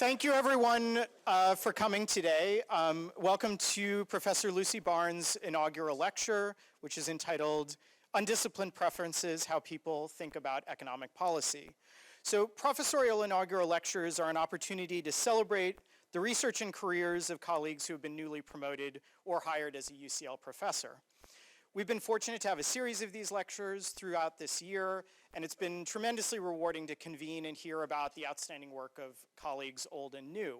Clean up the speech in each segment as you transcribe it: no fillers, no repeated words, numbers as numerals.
Thank you, everyone, for coming today. Welcome to Professor Lucy Barnes' inaugural lecture, which is entitled Undisciplined Preferences, How People Think About Economic Policy. So professorial inaugural lectures are an opportunity to celebrate the research and careers of colleagues who have been newly promoted or hired as a UCL professor. We've been fortunate to have a series of these lectures throughout this year, and it's been tremendously rewarding to convene and hear about the outstanding work of colleagues old and new.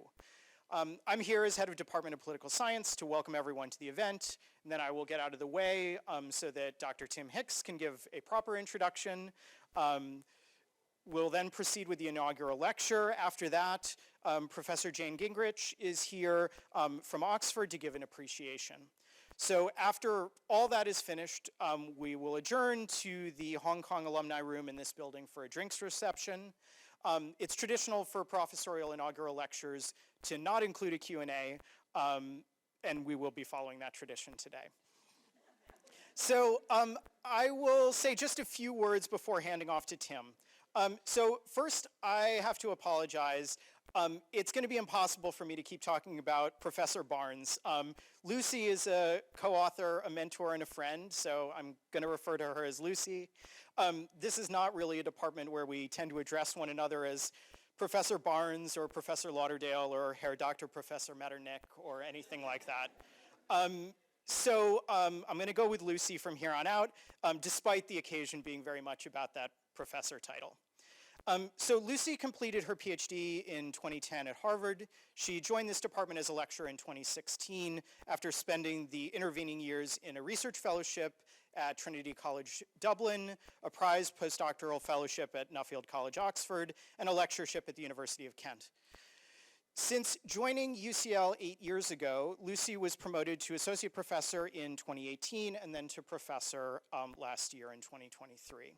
I'm here as head of Department of Political Science to welcome everyone to the event, and then I will get out of the way so that Dr. Tim Hicks can give a proper introduction. We'll then proceed with the inaugural lecture. After that, Professor Jane Gingrich is here from Oxford to give an appreciation. So after all that is finished, we will adjourn to the Hong Kong Alumni Room in this building for a drinks reception. It's traditional for professorial inaugural lectures to not include a Q&A, and we will be following that tradition today. So I will say just a few words before handing off to Tim. So first, I have to apologize. It's going to be impossible for me to keep talking about Professor Barnes. Lucy is a co-author, a mentor, and a friend, so I'm going to refer to her as Lucy. This is not really a department where we tend to address one another as Professor Barnes or Professor Lauderdale or Herr Dr. Professor Metternich or anything like that. I'm going to go with Lucy from here on out, despite the occasion being very much about that professor title. So Lucy completed her PhD in 2010 at Harvard. She joined this department as a lecturer in 2016 after spending the intervening years in a research fellowship at Trinity College Dublin, a prized postdoctoral fellowship at Nuffield College, Oxford, and a lectureship at the University of Kent. Since joining UCL 8 years ago, Lucy was promoted to associate professor in 2018 and then to professor last year in 2023.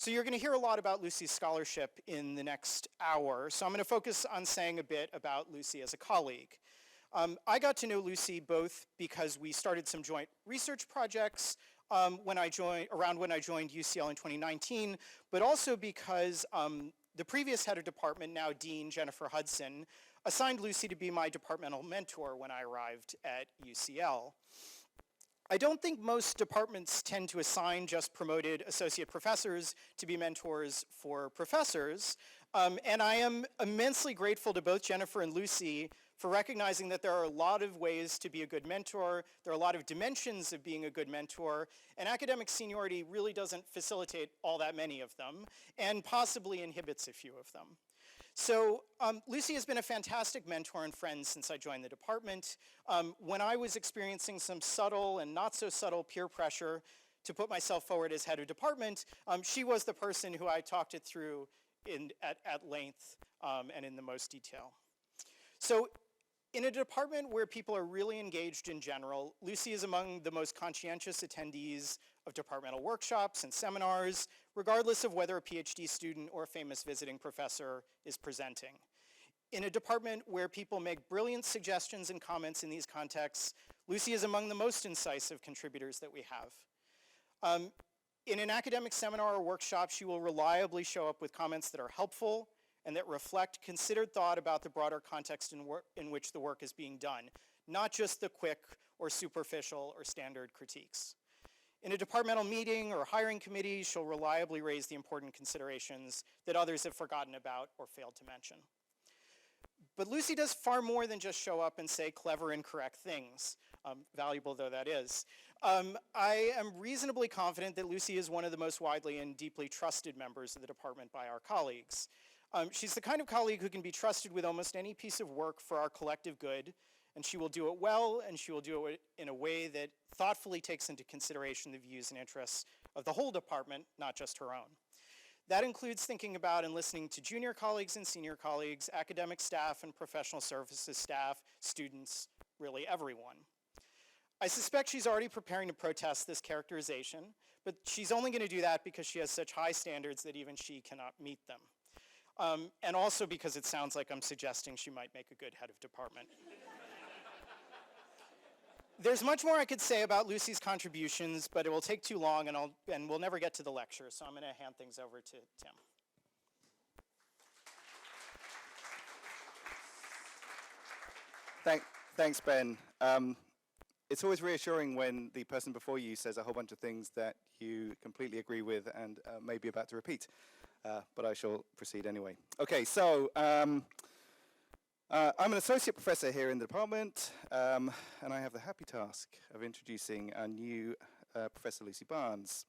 So you're going to hear a lot about Lucy's scholarship in the next hour. So I'm going to focus on saying a bit about Lucy as a colleague. I got to know Lucy both because we started some joint research projects around when I joined UCL in 2019, but also because the previous head of department, now Dean Jennifer Hudson, assigned Lucy to be my departmental mentor when I arrived at UCL. I don't think most departments tend to assign just promoted associate professors to be mentors for professors, and I am immensely grateful to both Jennifer and Lucy for recognizing that there are a lot of ways to be a good mentor, there are a lot of dimensions of being a good mentor, and academic seniority really doesn't facilitate all that many of them, and possibly inhibits a few of them. So Lucy has been a fantastic mentor and friend since I joined the department. When I was experiencing some subtle and not so subtle peer pressure to put myself forward as head of department, she was the person who I talked it through at length and in the most detail. So in a department where people are really engaged in general, Lucy is among the most conscientious attendees of departmental workshops and seminars, regardless of whether a PhD student or a famous visiting professor is presenting. In a department where people make brilliant suggestions and comments in these contexts, Lucy is among the most incisive contributors that we have. In an academic seminar or workshop, she will reliably show up with comments that are helpful and that reflect considered thought about the broader context in which the work is being done, not just the quick or superficial or standard critiques. In a departmental meeting or hiring committee, she'll reliably raise the important considerations that others have forgotten about or failed to mention. But Lucy does far more than just show up and say clever and correct things, valuable though that is. I am reasonably confident that Lucy is one of the most widely and deeply trusted members of the department by our colleagues. She's the kind of colleague who can be trusted with almost any piece of work for our collective good, and she will do it well, and she will do it in a way that thoughtfully takes into consideration the views and interests of the whole department, not just her own. That includes thinking about and listening to junior colleagues and senior colleagues, academic staff and professional services staff, students, really everyone. I suspect she's already preparing to protest this characterization, but she's only going to do that because she has such high standards that even she cannot meet them. And also because it sounds like I'm suggesting she might make a good head of department. There's much more I could say about Lucy's contributions, but it will take too long and we'll never get to the lecture, so I'm going to hand things over to Tim. Thanks, Ben. It's always reassuring when the person before you says a whole bunch of things that you completely agree with and may be about to repeat, but I shall proceed anyway. Okay, so I'm an associate professor here in the department, and I have the happy task of introducing our new Professor Lucy Barnes.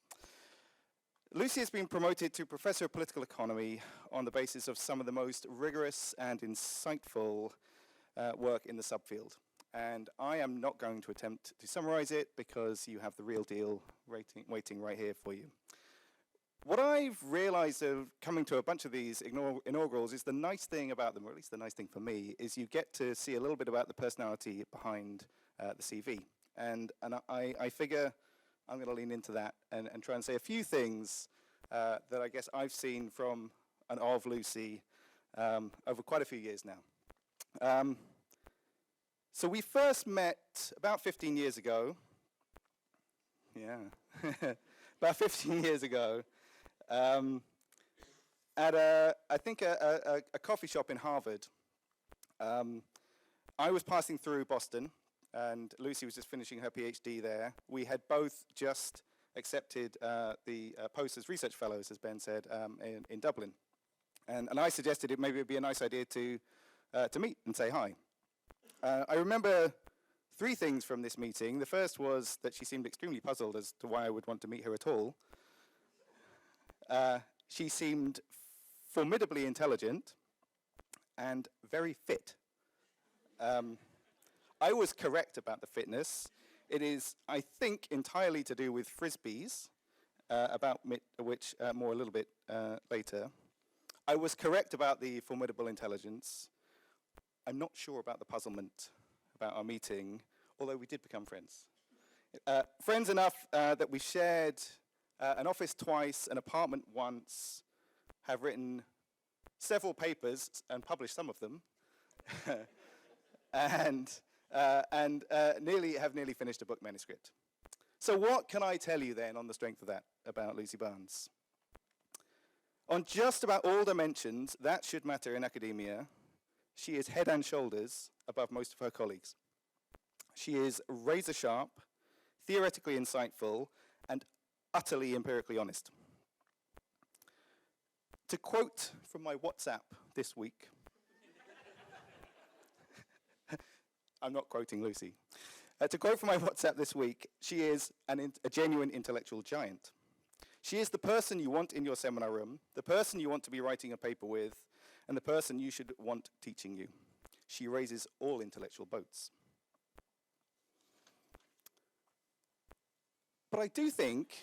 Lucy has been promoted to Professor of Political Economy on the basis of some of the most rigorous and insightful work in the subfield. And I am not going to attempt to summarize it because you have the real deal waiting right here for you. What I've realized of coming to a bunch of these inaugurals is the nice thing about them, or at least the nice thing for me, is you get to see a little bit about the personality behind the CV. And I figure I'm going to lean into that and try and say a few things that I guess I've seen from and of Lucy over quite a few years now. So we first met about 15 years ago. Yeah, about 15 years ago at I think a coffee shop in Harvard. I was passing through Boston, and Lucy was just finishing her PhD there. We had both just accepted the post as research fellows, as Ben said, in Dublin. And I suggested it maybe would be a nice idea to meet and say hi. I remember three things from this meeting. The first was that she seemed extremely puzzled as to why I would want to meet her at all. She seemed formidably intelligent and very fit. I was correct about the fitness. It is, I think, entirely to do with frisbees, about which more a little bit later. I was correct about the formidable intelligence. I'm not sure about the puzzlement about our meeting, although we did become friends. Friends enough that we shared an office twice, an apartment once, have written several papers and published some of them, and nearly finished a book manuscript. So what can I tell you then on the strength of that about Lucy Barnes? On just about all dimensions that should matter in academia, she is head and shoulders above most of her colleagues. She is razor sharp, theoretically insightful, and utterly empirically honest. To quote from my WhatsApp this week, I'm not quoting Lucy. To quote from my WhatsApp this week, she is a genuine intellectual giant. She is the person you want in your seminar room, the person you want to be writing a paper with, and the person you should want teaching you. She raises all intellectual boats. But I do think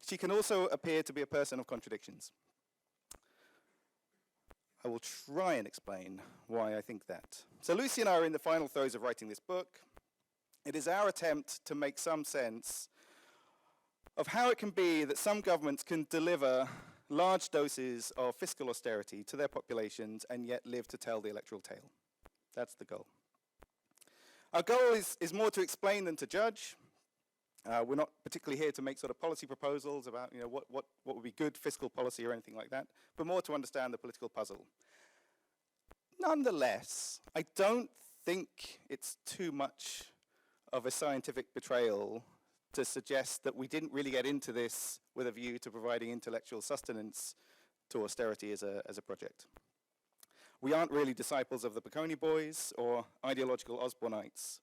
she can also appear to be a person of contradictions. I will try and explain why I think that. So Lucy and I are in the final throes of writing this book. It is our attempt to make some sense of how it can be that some governments can deliver large doses of fiscal austerity to their populations and yet live to tell the electoral tale. That's the goal. Our goal is more to explain than to judge. We're not particularly here to make sort of policy proposals about what would be good fiscal policy or anything like that, but more to understand the political puzzle. Nonetheless, I don't think it's too much of a scientific betrayal to suggest that we didn't really get into this with a view to providing intellectual sustenance to austerity as a project. We aren't really disciples of the Bocconi boys or ideological Osbornites.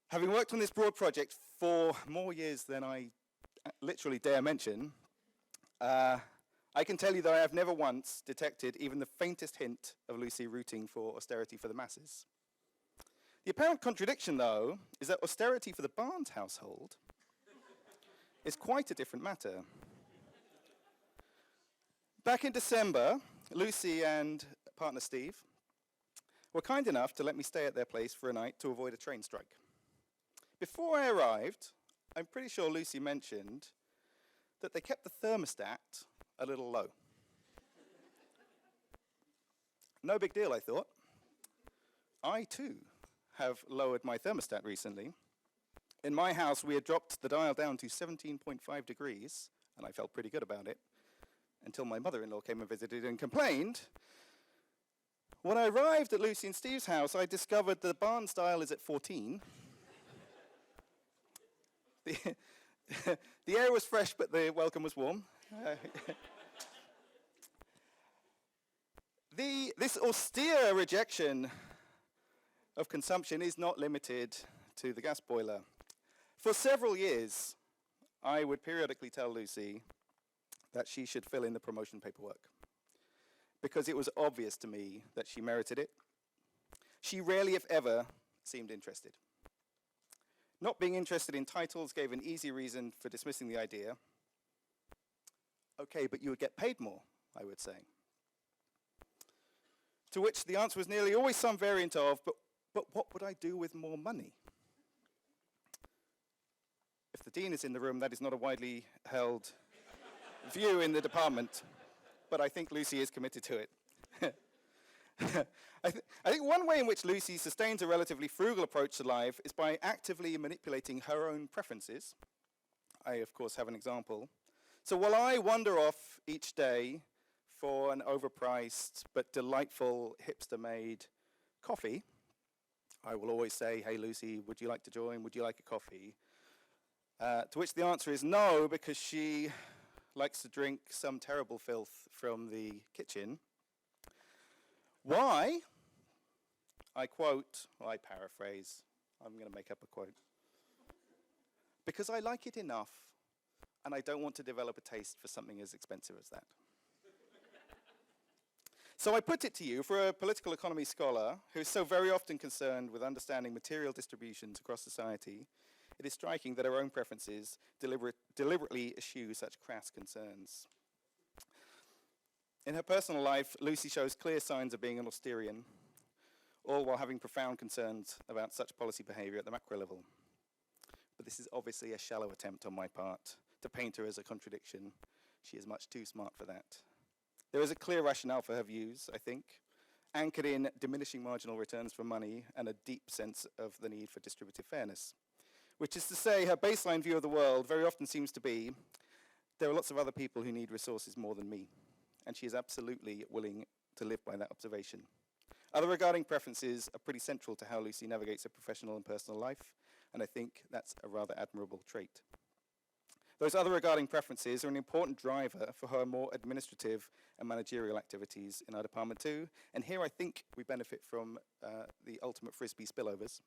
Having worked on this broad project for more years than I literally dare mention, I can tell you that I have never once detected even the faintest hint of Lucy rooting for austerity for the masses. The apparent contradiction, though, is that austerity for the Barnes household is quite a different matter. Back in December, Lucy and partner Steve were kind enough to let me stay at their place for a night to avoid a train strike. Before I arrived, I'm pretty sure Lucy mentioned that they kept the thermostat a little low. No big deal, I thought. I, too, have lowered my thermostat recently. In my house, we had dropped the dial down to 17.5 degrees, and I felt pretty good about it, until my mother-in-law came and visited and complained When I arrived at Lucy and Steve's house, I discovered the barn style is at 14. The air was fresh, but the welcome was warm. This austere rejection of consumption is not limited to the gas boiler. For several years, I would periodically tell Lucy that she should fill in the promotion paperwork because it was obvious to me that she merited it. She rarely, if ever, seemed interested. Not being interested in titles gave an easy reason for dismissing the idea. Okay, but you would get paid more, I would say. To which the answer was nearly always some variant of, but what would I do with more money? If the dean is in the room, that is not a widely held view in the department, but I think Lucy is committed to it. I think one way in which Lucy sustains a relatively frugal approach to life is by actively manipulating her own preferences. I, of course, have an example. So while I wander off each day for an overpriced but delightful hipster-made coffee, I will always say, hey, Lucy, would you like to join? Would you like a coffee? To which the answer is no, because she likes to drink some terrible filth from the kitchen. Why? I quote, or I paraphrase, I'm going to make up a quote. Because I like it enough, and I don't want to develop a taste for something as expensive as that. So I put it to you, for a political economy scholar who is so very often concerned with understanding material distributions across society, it is striking that her own preferences deliberately eschew such crass concerns. In her personal life, Lucy shows clear signs of being an Austerian, all while having profound concerns about such policy behavior at the macro level. But this is obviously a shallow attempt on my part to paint her as a contradiction. She is much too smart for that. There is a clear rationale for her views, I think, anchored in diminishing marginal returns for money and a deep sense of the need for distributive fairness. Which is to say, her baseline view of the world very often seems to be, there are lots of other people who need resources more than me. And she is absolutely willing to live by that observation. Other regarding preferences are pretty central to how Lucy navigates her professional and personal life, and I think that's a rather admirable trait. Those other regarding preferences are an important driver for her more administrative and managerial activities in our department too, and here I think we benefit from the ultimate Frisbee spillovers.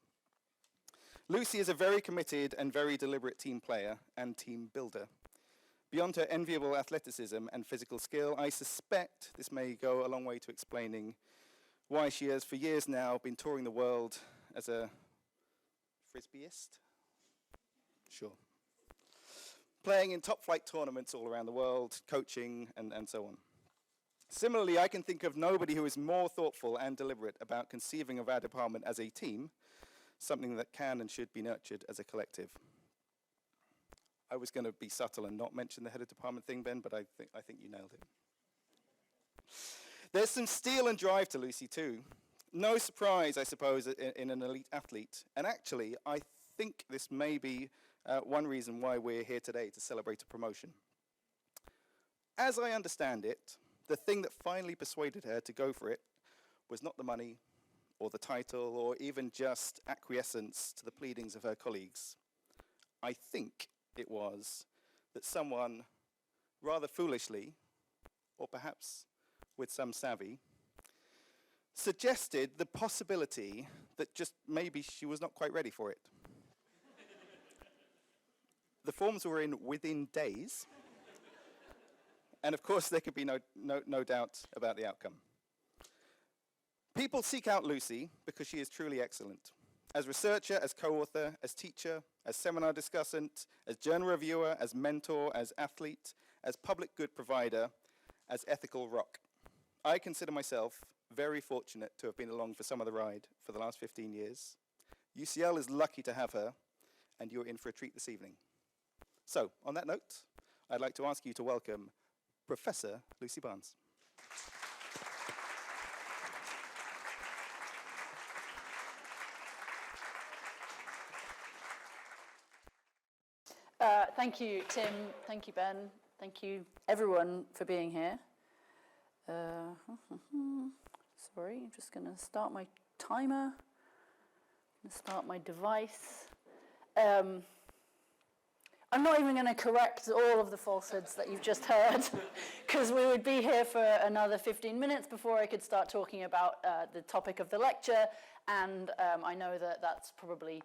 Lucy is a very committed and very deliberate team player and team builder. Beyond her enviable athleticism and physical skill, I suspect this may go a long way to explaining why she has for years now been touring the world as a Frisbeeist? Sure. Playing in top flight tournaments all around the world, coaching, and so on. Similarly, I can think of nobody who is more thoughtful and deliberate about conceiving of our department as a team, something that can and should be nurtured as a collective. I was going to be subtle and not mention the head of department thing, Ben, but I think you nailed it. There's some steel and drive to Lucy too. No surprise, I suppose, in an elite athlete. And actually, I think this may be one reason why we're here today to celebrate a promotion. As I understand it, the thing that finally persuaded her to go for it was not the money or the title or even just acquiescence to the pleadings of her colleagues. I think it was that someone rather foolishly, or perhaps with some savvy, suggested the possibility that just maybe she was not quite ready for it. The forms were in within days, and of course there could be no doubt about the outcome. People seek out Lucy because she is truly excellent. As researcher, as co-author, as teacher, as seminar discussant, as journal reviewer, as mentor, as athlete, as public good provider, as ethical rock. I consider myself very fortunate to have been along for some of the ride for the last 15 years. UCL is lucky to have her, and you're in for a treat this evening. So, on that note, I'd like to ask you to welcome Professor Lucy Barnes. Thank you, Tim. Thank you, Ben. Thank you, everyone, for being here. Sorry, I'm just going to start my timer. I'm going to start my device. I'm not even going to correct all of the falsehoods that you've just heard, because we would be here for another 15 minutes before I could start talking about the topic of the lecture, and I know that that's probably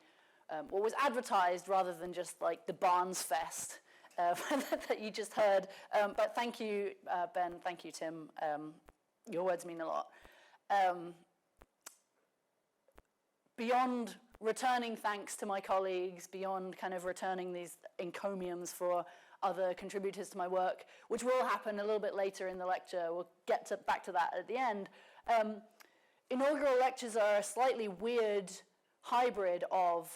what was advertised rather than just like the Barnes Fest that you just heard. But thank you, Ben, thank you, Tim. Your words mean a lot. Beyond returning thanks to my colleagues, beyond kind of returning these encomiums for other contributors to my work, which will happen a little bit later in the lecture. We'll get back to that at the end. Inaugural lectures are a slightly weird hybrid of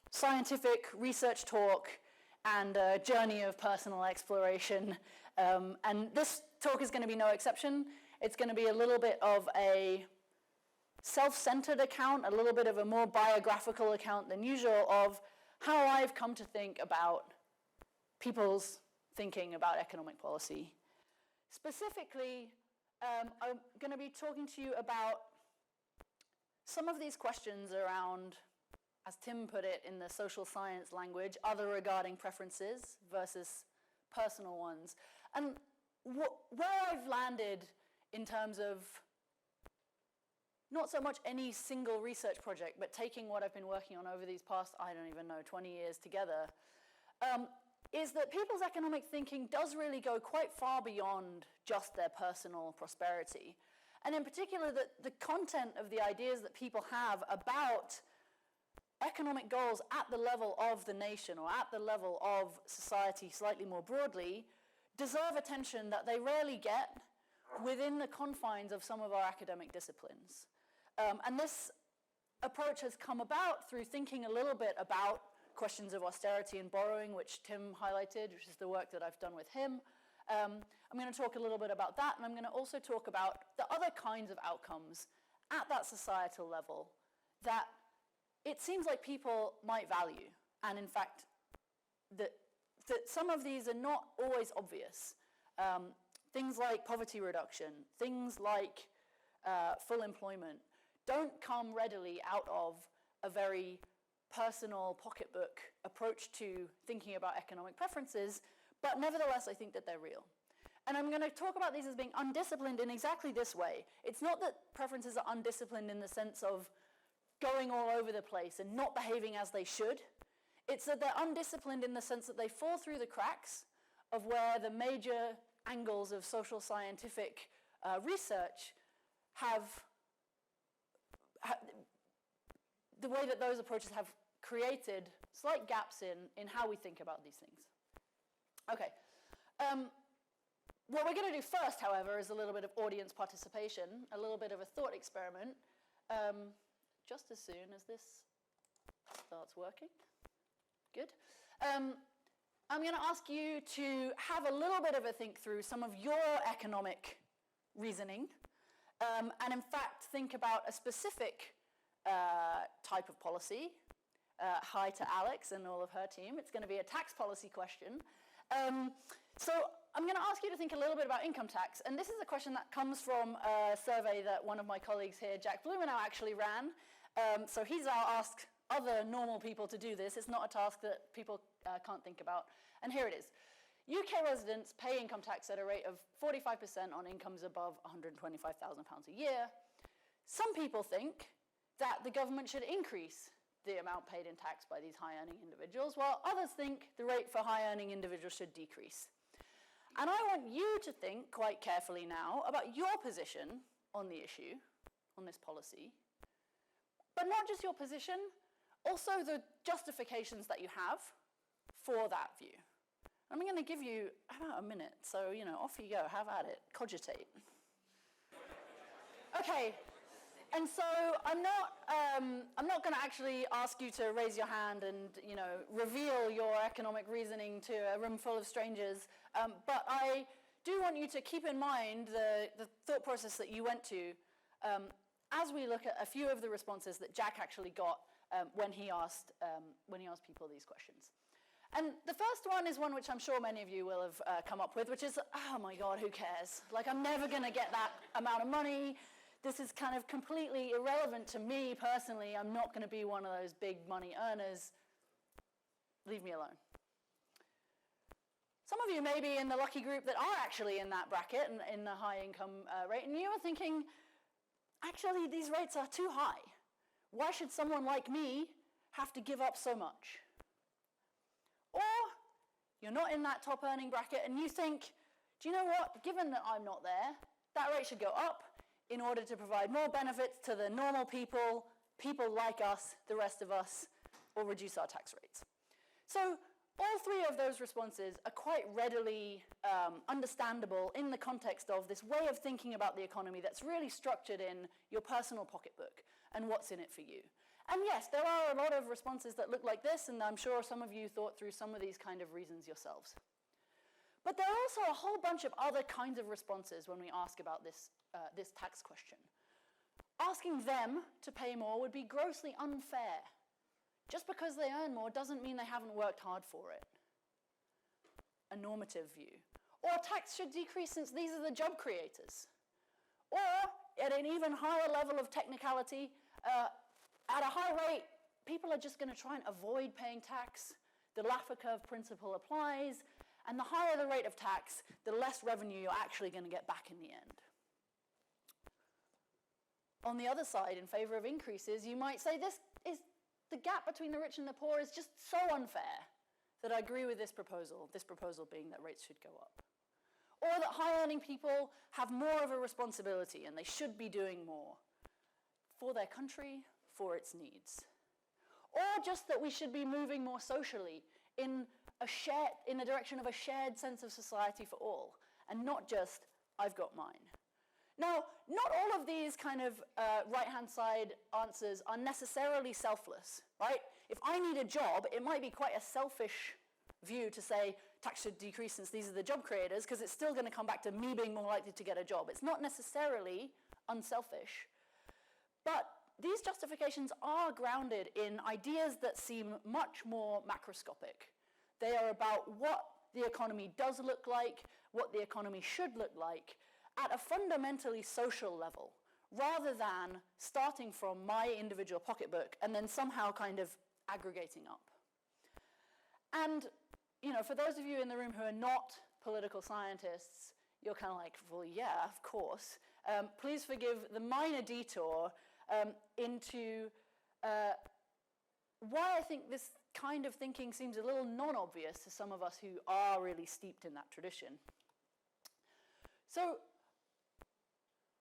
scientific research talk and a journey of personal exploration. And this talk is going to be no exception. It's going to be a little bit of a self-centered account, a little bit of a more biographical account than usual of how I've come to think about people's thinking about economic policy. Specifically, I'm going to be talking to you about some of these questions around, as Tim put it in the social science language, other regarding preferences versus personal ones. And where I've landed in terms of not so much any single research project, but taking what I've been working on over these past, I don't even know, 20 years together, is that people's economic thinking does really go quite far beyond just their personal prosperity. And in particular, that the content of the ideas that people have about economic goals at the level of the nation or at the level of society slightly more broadly deserve attention that they rarely get within the confines of some of our academic disciplines. And this approach has come about through thinking a little bit about questions of austerity and borrowing, which Tim highlighted, which is the work that I've done with him. I'm going to talk a little bit about that, and I'm going to also talk about the other kinds of outcomes at that societal level that it seems like people might value. And in fact, that some of these are not always obvious. Things like poverty reduction, things like full employment, don't come readily out of a very personal pocketbook approach to thinking about economic preferences, but nevertheless, I think that they're real. And I'm going to talk about these as being undisciplined in exactly this way. It's not that preferences are undisciplined in the sense of going all over the place and not behaving as they should. It's that they're undisciplined in the sense that they fall through the cracks of where the major angles of social scientific research have the way that those approaches have created slight gaps in how we think about these things. Okay. What we're going to do first, however, is a little bit of audience participation, a little bit of a thought experiment, just as soon as this starts working. Good. I'm going to ask you to have a little bit of a think through some of your economic reasoning, and in fact think about a specific type of policy. Hi to Alex and all of her team. It's going to be a tax policy question. So I'm going to ask you to think a little bit about income tax, and this is a question that comes from a survey that one of my colleagues here, Jack Blumenau, actually ran. So he's now asked other normal people to do this. It's not a task that people can't think about. And here it is. UK residents pay income tax at a rate of 45% on incomes above £125,000 a year. Some people think that the government should increase the amount paid in tax by these high-earning individuals, while others think the rate for high-earning individuals should decrease. And I want you to think quite carefully now about your position on the issue, on this policy, but not just your position, also the justifications that you have for that view. I'm going to give you about a minute, so, off you go, have at it, cogitate. Okay, and so I'm not going to actually ask you to raise your hand and, reveal your economic reasoning to a room full of strangers, but I do want you to keep in mind the thought process that you went to as we look at a few of the responses that Jack actually got when he asked people these questions. And the first one is one which I'm sure many of you will have come up with, which is, oh my God, who cares? Like, I'm never going to get that amount of money. This is kind of completely irrelevant to me personally. I'm not going to be one of those big money earners. Leave me alone. Some of you may be in the lucky group that are actually in that bracket and in the high income rate, and you are thinking, actually, these rates are too high. Why should someone like me have to give up so much? Or you're not in that top earning bracket and you think, do you know what? Given that I'm not there, that rate should go up in order to provide more benefits to the normal people, people like us, the rest of us, or reduce our tax rates. So all three of those responses are quite readily understandable in the context of this way of thinking about the economy that's really structured in your personal pocketbook and what's in it for you. And yes, there are a lot of responses that look like this, and I'm sure some of you thought through some of these kind of reasons yourselves. But there are also a whole bunch of other kinds of responses when we ask about this tax question. Asking them to pay more would be grossly unfair. Just because they earn more doesn't mean they haven't worked hard for it. A normative view. Or tax should decrease since these are the job creators. Or, at an even higher level of technicality, at a high rate, people are just going to try and avoid paying tax. The Laffer curve principle applies, and the higher the rate of tax, the less revenue you're actually going to get back in the end. On the other side, in favor of increases, you might say the gap between the rich and the poor is just so unfair that I agree with this proposal being that rates should go up. Or that high-earning people have more of a responsibility and they should be doing more for their country, for its needs. Or just that we should be moving more socially in the direction of a shared sense of society for all, and not just, I've got mine. Now, not all of these kind of right-hand side answers are necessarily selfless, right? If I need a job, it might be quite a selfish view to say tax should decrease since these are the job creators, because it's still going to come back to me being more likely to get a job. It's not necessarily unselfish, but these justifications are grounded in ideas that seem much more macroscopic. They are about what the economy does look like, what the economy should look like, at a fundamentally social level, rather than starting from my individual pocketbook and then somehow kind of aggregating up. And, for those of you in the room who are not political scientists, you're kind of like, well, yeah, of course. Please forgive the minor detour into why I think this kind of thinking seems a little non-obvious to some of us who are really steeped in that tradition. So,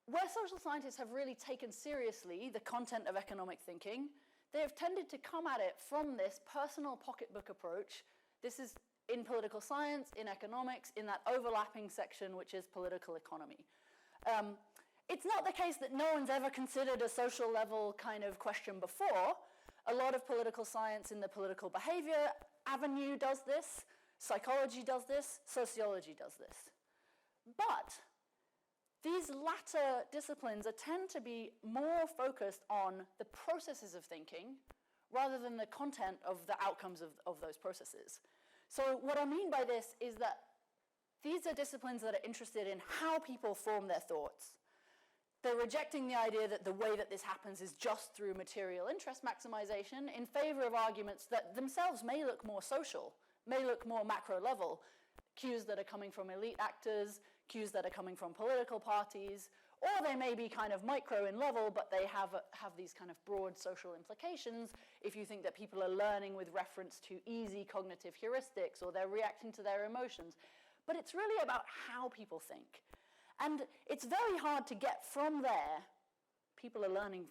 where social scientists have really taken seriously the content of economic thinking, they have tended to come at it from this personal pocketbook approach. This is in political science, in economics, in that overlapping section which is political economy. It's not the case that no one's ever considered a social level kind of question before. A lot of political science in the political behavior avenue does this, psychology does this, sociology does this. But these latter disciplines tend to be more focused on the processes of thinking rather than the content of the outcomes of those processes. So what I mean by this is that these are disciplines that are interested in how people form their thoughts. They're rejecting the idea that the way that this happens is just through material interest maximization in favor of arguments that themselves may look more social, may look more macro level, cues that are coming from elite actors, cues that are coming from political parties, or they may be kind of micro in level, but they have these kind of broad social implications if you think that people are learning with reference to easy cognitive heuristics or they're reacting to their emotions. But it's really about how people think. And it's very hard to get from there. People are learning,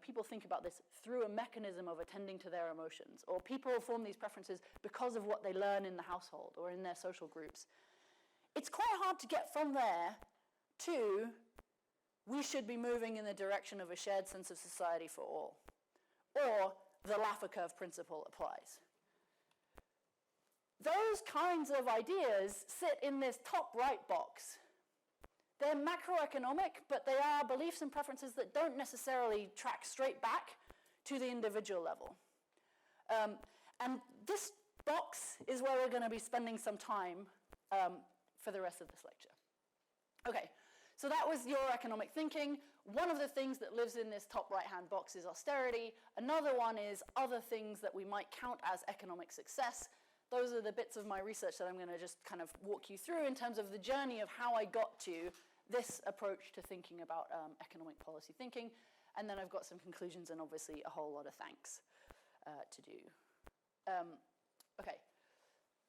people think about this through a mechanism of attending to their emotions, or people form these preferences because of what they learn in the household or in their social groups. It's quite hard to get from there to we should be moving in the direction of a shared sense of society for all, or the Laffer curve principle applies. Those kinds of ideas sit in this top right box. They're macroeconomic, but they are beliefs and preferences that don't necessarily track straight back to the individual level. And this box is where we're going to be spending some time for the rest of this lecture. Okay, so that was your economic thinking. One of the things that lives in this top right-hand box is austerity. Another one is other things that we might count as economic success. Those are the bits of my research that I'm going to just kind of walk you through in terms of the journey of how I got to this approach to thinking about economic policy thinking. And then I've got some conclusions and obviously a whole lot of thanks to do. Okay,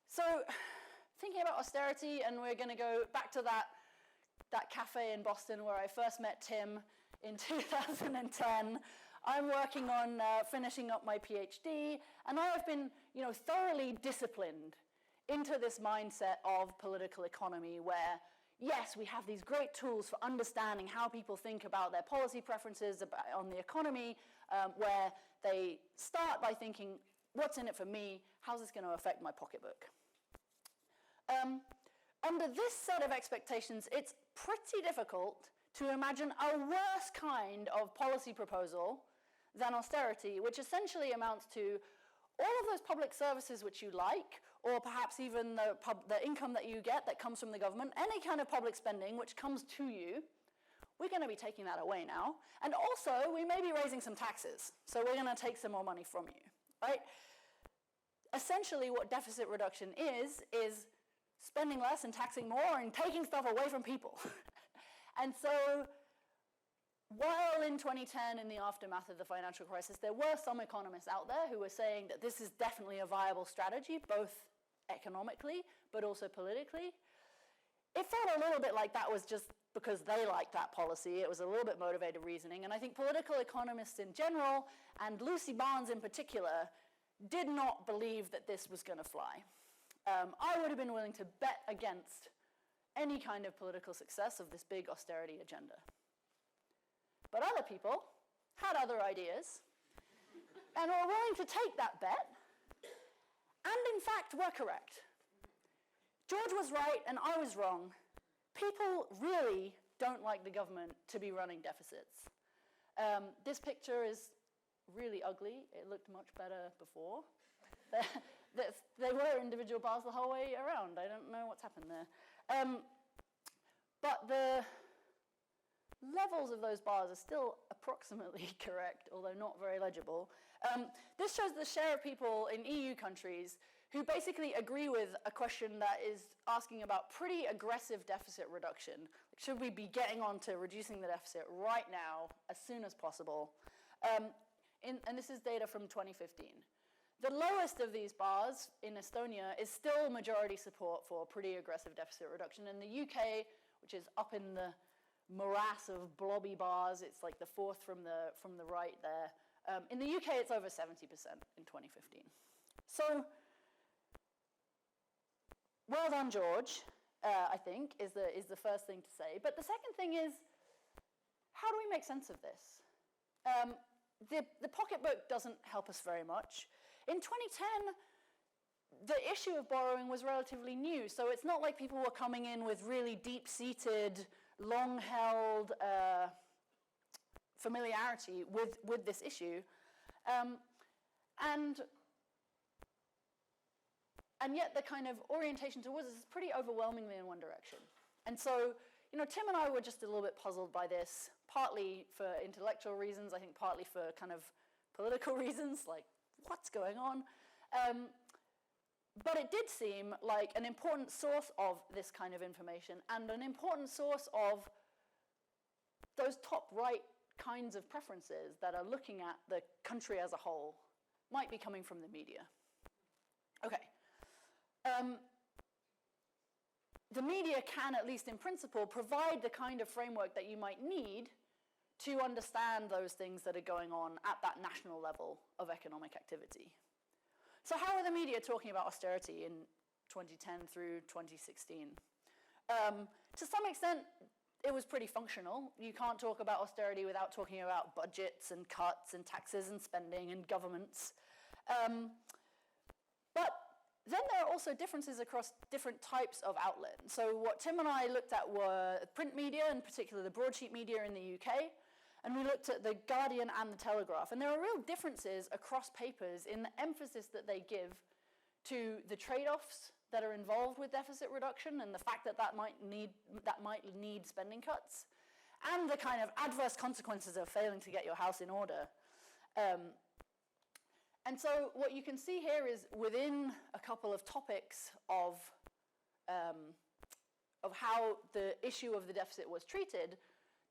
so thinking about austerity, and we're going to go back to that cafe in Boston where I first met Tim in 2010. I'm working on finishing up my PhD, and I have been, thoroughly disciplined into this mindset of political economy where, yes, we have these great tools for understanding how people think about their policy preferences on the economy, where they start by thinking, what's in it for me? How's this going to affect my pocketbook? Under this set of expectations, it's pretty difficult to imagine a worse kind of policy proposal than austerity, which essentially amounts to all of those public services which you like, or perhaps even the income that you get that comes from the government, any kind of public spending which comes to you, we're going to be taking that away now. And also, we may be raising some taxes, so we're going to take some more money from you, right? Essentially, what deficit reduction is spending less and taxing more and taking stuff away from people. And so, while in 2010, in the aftermath of the financial crisis, there were some economists out there who were saying that this is definitely a viable strategy, both economically, but also politically, it felt a little bit like that was just because they liked that policy. It was a little bit motivated reasoning. And I think political economists in general, and Lucy Barnes in particular, did not believe that this was going to fly. I would have been willing to bet against any kind of political success of this big austerity agenda. But other people had other ideas and were willing to take that bet, and in fact were correct. George was right and I was wrong. People really don't like the government to be running deficits. This picture is really ugly. It looked much better before. They were individual bars the whole way around. I don't know what's happened there. But the levels of those bars are still approximately correct, although not very legible. This shows the share of people in EU countries who basically agree with a question that is asking about pretty aggressive deficit reduction. Should we be getting on to reducing the deficit right now, as soon as possible? And this is data from 2015. The lowest of these bars in Estonia is still majority support for pretty aggressive deficit reduction. In the UK, which is up in the morass of blobby bars, it's like the fourth from the right there. In the UK, it's over 70% in 2015. So, well done, George, I think, is the first thing to say. But the second thing is, how do we make sense of this? The pocketbook doesn't help us very much. In 2010, the issue of borrowing was relatively new, so it's not like people were coming in with really deep-seated, long-held familiarity with this issue. And yet the kind of orientation towards us is pretty overwhelmingly in one direction. And so, Tim and I were just a little bit puzzled by this, partly for intellectual reasons, I think partly for kind of political reasons, like, what's going on? But it did seem like an important source of this kind of information and an important source of those top right kinds of preferences that are looking at the country as a whole might be coming from the media. Okay. The media can, at least in principle, provide the kind of framework that you might need to understand those things that are going on at that national level of economic activity. So how are the media talking about austerity in 2010 through 2016? To some extent, it was pretty functional. You can't talk about austerity without talking about budgets and cuts and taxes and spending and governments. But then there are also differences across different types of outlets. So what Tim and I looked at were print media, in particular the broadsheet media in the UK, and we looked at the Guardian and the Telegraph. And there are real differences across papers in the emphasis that they give to the trade-offs that are involved with deficit reduction and the fact that that might need spending cuts, and the kind of adverse consequences of failing to get your house in order. And so what you can see here is within a couple of topics of how the issue of the deficit was treated,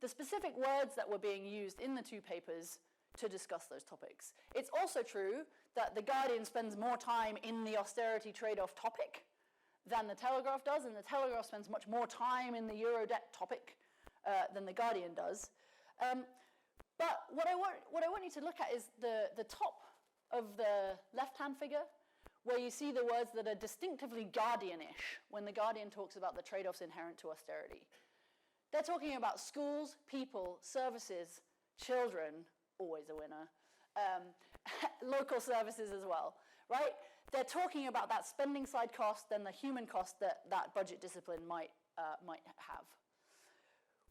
the specific words that were being used in the two papers to discuss those topics. It's also true that The Guardian spends more time in the austerity trade-off topic than the Telegraph does, and the Telegraph spends much more time in the Euro debt topic than the Guardian does. But what I want you to look at is the top of the left-hand figure, where you see the words that are distinctively Guardian-ish when the Guardian talks about the trade-offs inherent to austerity. They're talking about schools, people, services, children, always a winner, local services as well, right? They're talking about that spending side cost and the human cost that budget discipline might have.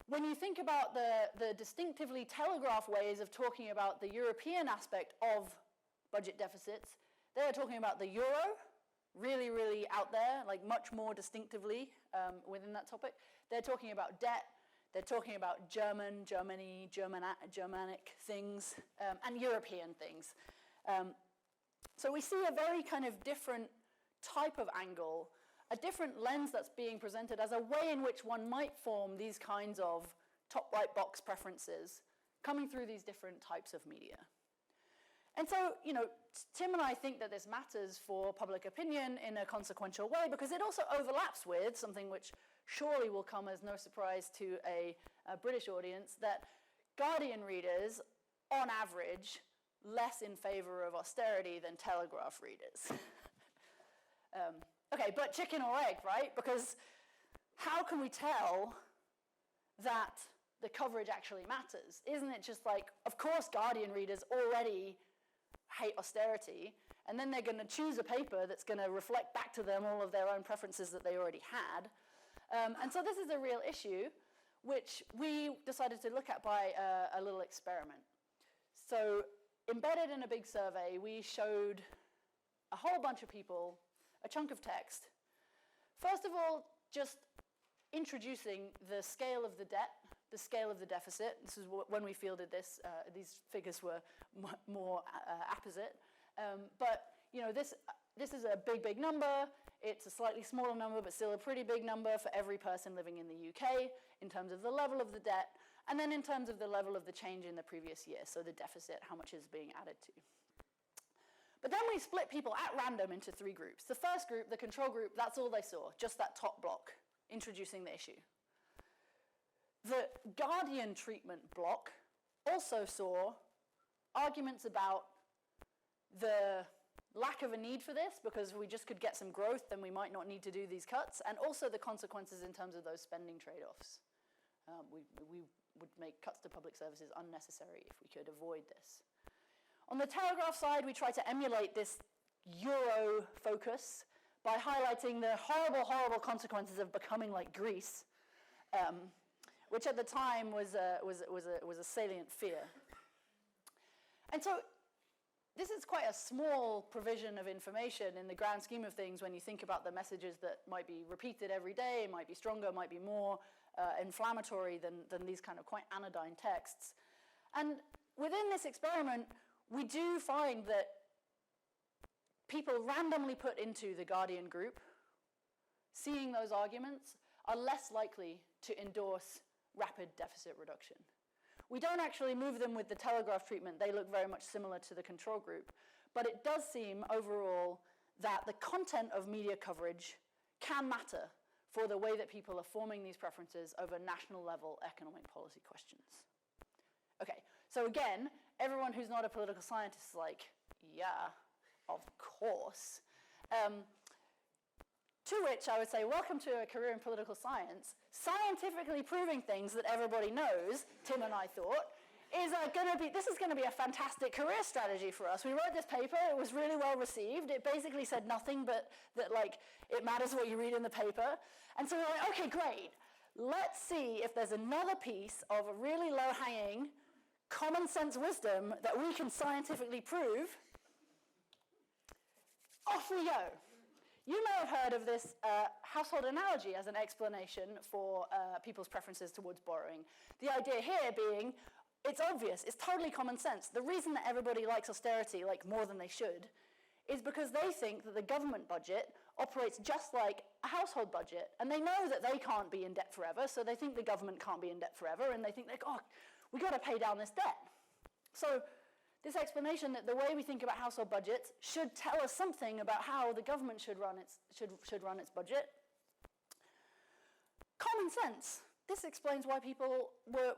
When you think about the distinctively Telegraph ways of talking about the European aspect of budget deficits, they're talking about the euro, really, really out there, like much more distinctively within that topic. They're talking about debt. They're talking about Germany, Germanic things, and European things. So we see a very kind of different type of angle, a different lens that's being presented as a way in which one might form these kinds of top right box preferences coming through these different types of media. And so, you know, Tim and I think that this matters for public opinion in a consequential way because it also overlaps with something which surely will come as no surprise to a British audience, that Guardian readers, on average, less in favor of austerity than Telegraph readers. Okay, but chicken or egg, right? Because how can we tell that the coverage actually matters? Isn't it just like, of course Guardian readers already hate austerity, and then they're going to choose a paper that's going to reflect back to them all of their own preferences that they already had. And so this is a real issue, which we decided to look at by a little experiment. So embedded in a big survey, we showed a whole bunch of people a chunk of text. First of all, just introducing the scale of the debt, the scale of the deficit. This is when we fielded this. These figures were more apposite. But you know, this is a big, big number. It's a slightly smaller number, but still a pretty big number for every person living in the UK in terms of the level of the debt, and then in terms of the level of the change in the previous year, so the deficit, how much is being added to. But then we split people at random into three groups. The first group, the control group, that's all they saw, just that top block, introducing the issue. The Guardian treatment block also saw arguments about the lack of a need for this because we just could get some growth and we might not need to do these cuts, and also the consequences in terms of those spending trade-offs. We would make cuts to public services unnecessary if we could avoid this. On the Telegraph side, we try to emulate this Euro focus by highlighting the horrible, horrible consequences of becoming like Greece, which at the time was a salient fear. And so this is quite a small provision of information in the grand scheme of things when you think about the messages that might be repeated every day, might be stronger, might be more inflammatory than these kind of quite anodyne texts. And within this experiment, we do find that people randomly put into the Guardian group, seeing those arguments, are less likely to endorse rapid deficit reduction. We don't actually move them with the Telegraph treatment. They look very much similar to the control group. But it does seem overall that the content of media coverage can matter for the way that people are forming these preferences over national level economic policy questions. Okay, so again, everyone who's not a political scientist is like, yeah, of course. To which I would say, welcome to a career in political science. Scientifically proving things that everybody knows, Tim and I thought, this is going to be a fantastic career strategy for us. We wrote this paper, it was really well received. It basically said nothing but that like it matters what you read in the paper. And so we're like, okay, great. Let's see if there's another piece of a really low-hanging, common sense wisdom that we can scientifically prove. Off we go. You may have heard of this household analogy as an explanation for people's preferences towards borrowing. The idea here being, it's obvious, it's totally common sense. The reason that everybody likes austerity like more than they should is because they think that the government budget operates just like a household budget, and they know that they can't be in debt forever, so they think the government can't be in debt forever, and they think, like, oh, we got to pay down this debt. So this explanation that the way we think about household budgets should tell us something about how the government should run its budget. Common sense. This explains why people were,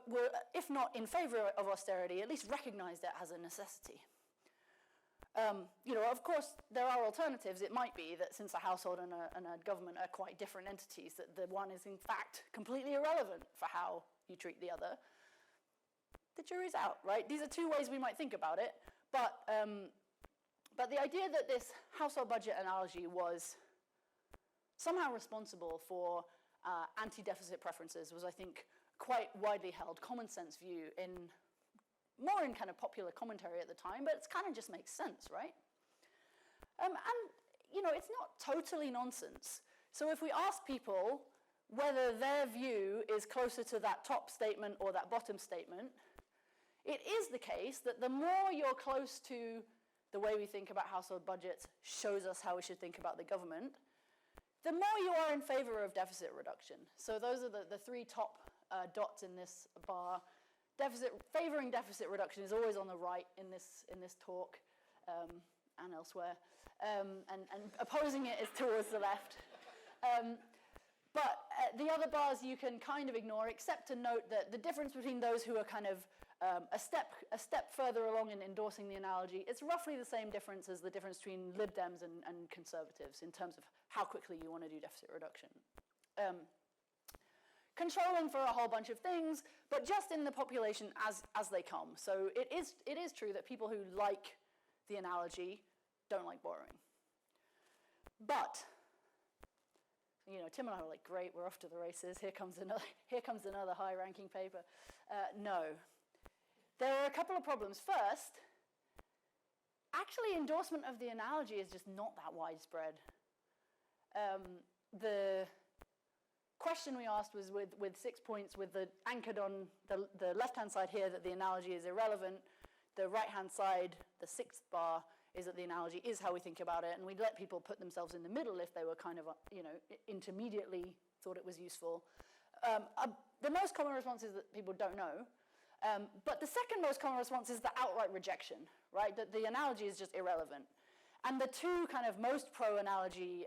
if not in favor of austerity, at least recognized it as a necessity. Of course, there are alternatives. It might be that since a household and a government are quite different entities, that the one is in fact completely irrelevant for how you treat the other. The jury's out, right? These are two ways we might think about it, but the idea that this household budget analogy was somehow responsible for anti-deficit preferences was, I think, quite widely held common sense view more in kind of popular commentary at the time, but it kind of just makes sense, right? It's not totally nonsense. So if we ask people whether their view is closer to that top statement or that bottom statement, it is the case that the more you're close to the way we think about household budgets shows us how we should think about the government, the more you are in favor of deficit reduction. So those are the three top dots in this bar. Favoring deficit reduction is always on the right in this talk and elsewhere, and opposing it is towards the left. But the other bars you can kind of ignore, except to note that the difference between those who are kind of a step further along in endorsing the analogy, it's roughly the same difference as the difference between Lib Dems and conservatives in terms of how quickly you want to do deficit reduction. Controlling for a whole bunch of things, but just in the population as they come. So it is true that people who like the analogy don't like borrowing. But Tim and I were like, great, we're off to the races. Here comes another high-ranking paper. No, there are a couple of problems. First, actually, endorsement of the analogy is just not that widespread. The question we asked was with 6 points, with the anchored on the left-hand side here that the analogy is irrelevant. The right-hand side, the sixth bar, is that the analogy is how we think about it, and we'd let people put themselves in the middle if they were kind of, intermediately thought it was useful. The most common response is that people don't know, but the second most common response is the outright rejection, right? That the analogy is just irrelevant. And the two kind of most pro-analogy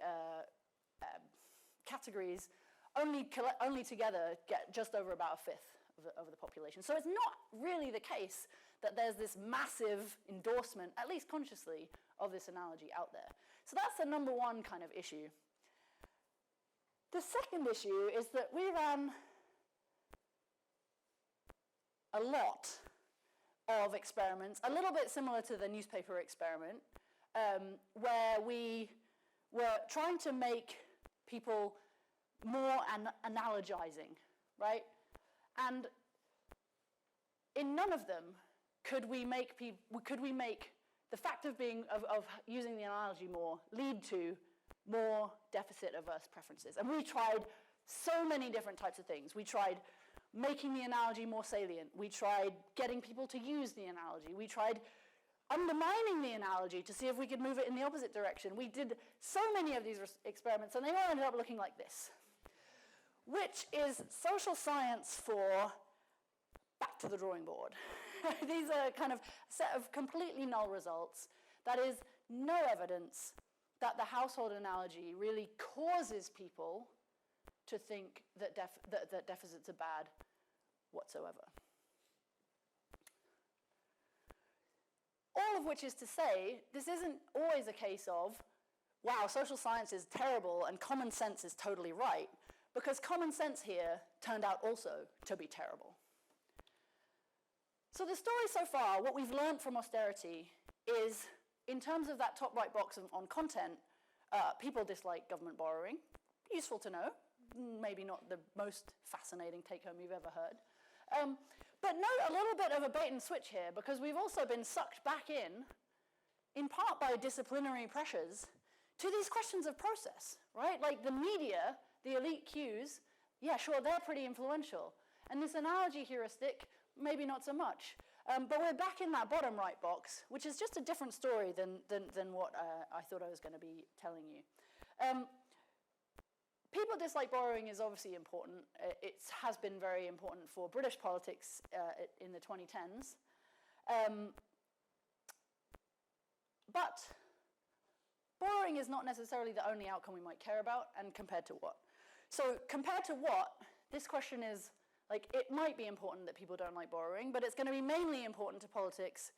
categories only together get just over about a fifth of the population. So it's not really the case that there's this massive endorsement, at least consciously, of this analogy out there. So that's the number one kind of issue. The second issue is that we ran a lot of experiments, a little bit similar to the newspaper experiment, where we were trying to make people more analogizing, right? And in none of them could we make the fact of using the analogy more lead to more deficit-averse preferences. And we tried so many different types of things. We tried making the analogy more salient. We tried getting people to use the analogy. We tried undermining the analogy to see if we could move it in the opposite direction. We did so many of these experiments, and they all ended up looking like this, which is social science for back to the drawing board. These are kind of a set of completely null results. That is no evidence that the household analogy really causes people to think that deficits are bad whatsoever. All of which is to say, this isn't always a case of, wow, social science is terrible and common sense is totally right, because common sense here turned out also to be terrible. So the story so far, what we've learned from austerity is, in terms of that top right box on content, people dislike government borrowing. Useful to know. Maybe not the most fascinating take-home you've ever heard. But note a little bit of a bait and switch here, because we've also been sucked back in part by disciplinary pressures, to these questions of process, right? Like the media, the elite cues, yeah, sure, they're pretty influential. And this analogy heuristic, maybe not so much. But we're back in that bottom right box, which is just a different story than what I thought I was going to be telling you. People dislike borrowing is obviously important. It has been very important for British politics in the 2010s. But borrowing is not necessarily the only outcome we might care about, and compared to what? So compared to what, this question is, like, it might be important that people don't like borrowing, but it's going to be mainly important to politics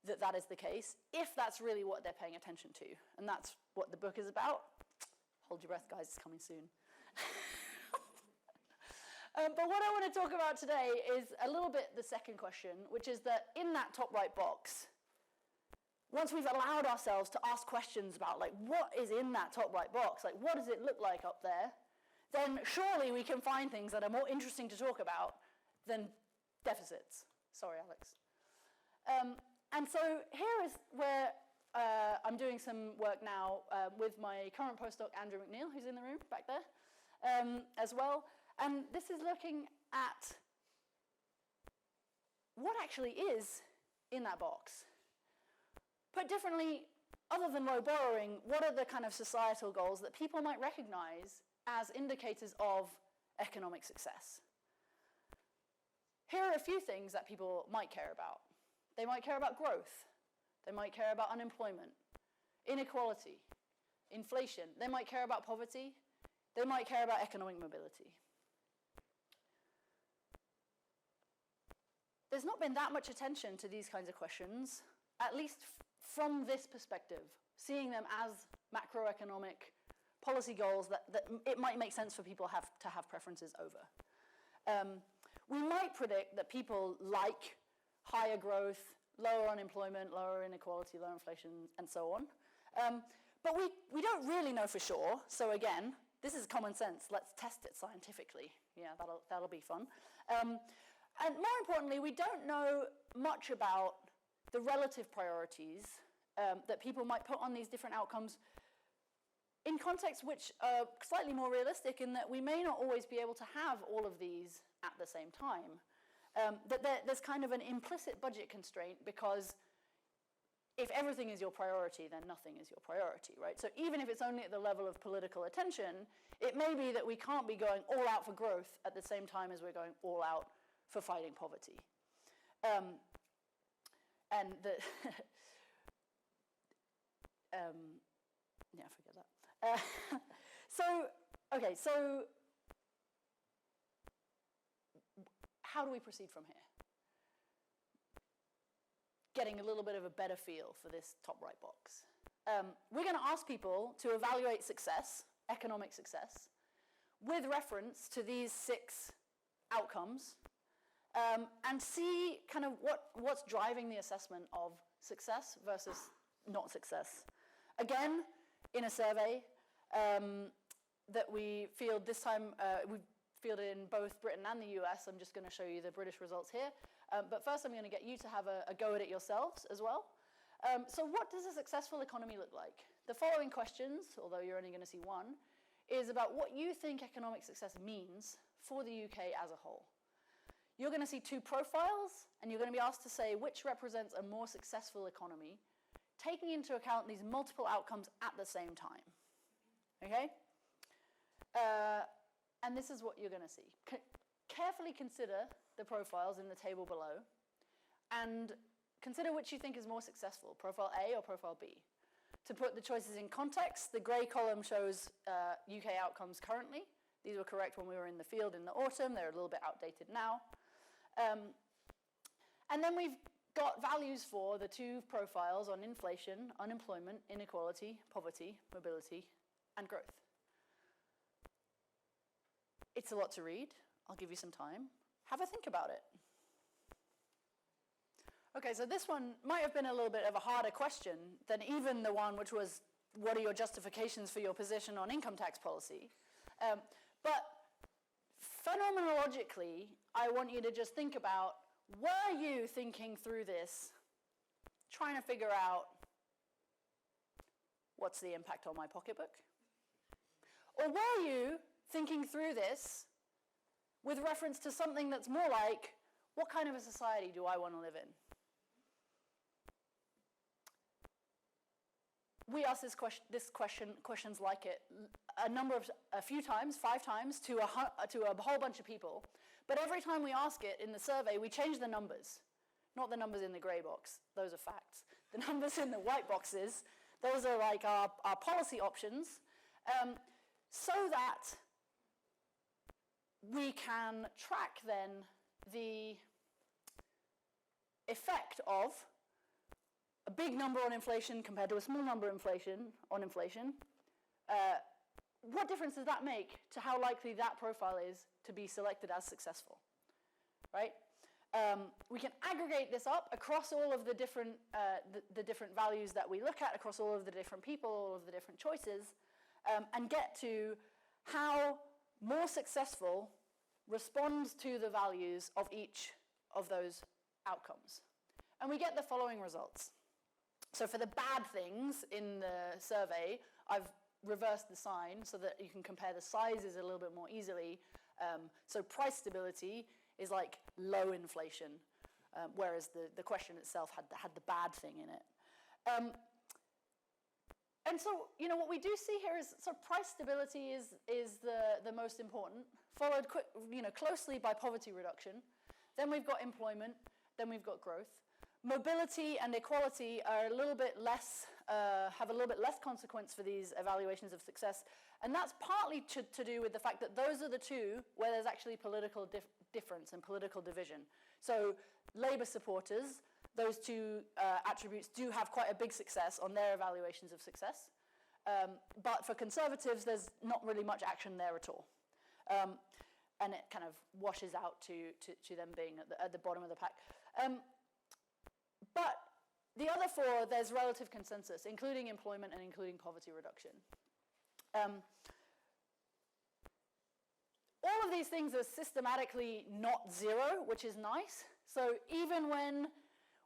that that is the case, if that's really what they're paying attention to. And that's what the book is about. Hold your breath, guys, it's coming soon. But what I want to talk about today is a little bit the second question, which is that in that top right box, once we've allowed ourselves to ask questions about, like, what is in that top right box? Like, what does it look like up there? Then surely we can find things that are more interesting to talk about than deficits. Sorry, Alex. And so here is where I'm doing some work now with my current postdoc, Andrew McNeil, who's in the room back there as well. And this is looking at what actually is in that box. Put differently, other than low borrowing, what are the kind of societal goals that people might recognize as indicators of economic success? Here are a few things that people might care about. They might care about growth. They might care about unemployment, inequality, inflation. They might care about poverty. They might care about economic mobility. There's not been that much attention to these kinds of questions, at least from this perspective, seeing them as macroeconomic policy goals that it might make sense for people to have preferences over. We might predict that people like higher growth, lower unemployment, lower inequality, lower inflation, and so on. But we don't really know for sure. So again, this is common sense. Let's test it scientifically. Yeah, that'll be fun. And more importantly, we don't know much about the relative priorities that people might put on these different outcomes in contexts which are slightly more realistic in that we may not always be able to have all of these at the same time. That there's kind of an implicit budget constraint because if everything is your priority, then nothing is your priority, right? So even if it's only at the level of political attention, it may be that we can't be going all out for growth at the same time as we're going all out for fighting poverty. And the yeah, forget that. So how do we proceed from here? Getting a little bit of a better feel for this top right box. We're going to ask people to evaluate success, economic success, with reference to these 6 outcomes, and see kind of what's driving the assessment of success versus not success. Again, in a survey that we field this time, we fielded in both Britain and the US. I'm just going to show you the British results here. But first I'm going to get you to have a go at it yourselves as well. So what does a successful economy look like? The following questions, although you're only going to see one, is about what you think economic success means for the UK as a whole. You're going to see 2 profiles, and you're going to be asked to say which represents a more successful economy, taking into account these multiple outcomes at the same time. Okay? And this is what you're going to see. Carefully consider the profiles in the table below, and consider which you think is more successful, profile A or profile B. To put the choices in context, the grey column shows UK outcomes currently. These were correct when we were in the field in the autumn. They're a little bit outdated now. And then we've got values for the 2 profiles on inflation, unemployment, inequality, poverty, mobility, and growth. It's a lot to read. I'll give you some time. Have a think about it. Okay, so this one might have been a little bit of a harder question than even the one which was, what are your justifications for your position on income tax policy? But phenomenologically, I want you to just think about, were you thinking through this, trying to figure out what's the impact on my pocketbook? Or were you thinking through this with reference to something that's more like, what kind of a society do I want to live in? We ask questions like it a few times, 5 times, to a whole bunch of people. But every time we ask it in the survey, we change the numbers. Not the numbers in the gray box, those are facts. The numbers in the white boxes, those are like our policy options, so that we can track then the effect of a big number on inflation compared to a small number on inflation. What difference does that make to how likely that profile is to be selected as successful, right? We can aggregate this up across all of the different values that we look at, across all of the different people, all of the different choices, and get to how more successful responds to the values of each of those outcomes. And we get the following results. So for the bad things in the survey, I've reversed the sign so that you can compare the sizes a little bit more easily. So price stability is like low inflation, whereas the question itself had the bad thing in it. And so, what we do see here is price stability is the most important, followed closely by poverty reduction. Then we've got employment, then we've got growth. Mobility and equality are have a little bit less consequence for these evaluations of success. And that's partly to do with the fact that those are the two where there's actually political difference and political division. So Labour supporters, those two attributes do have quite a big success on their evaluations of success. But for Conservatives, there's not really much action there at all. And it kind of washes out to them being at the bottom of the pack. But the other 4, there's relative consensus, including employment and including poverty reduction. All of these things are systematically not 0, which is nice. So even when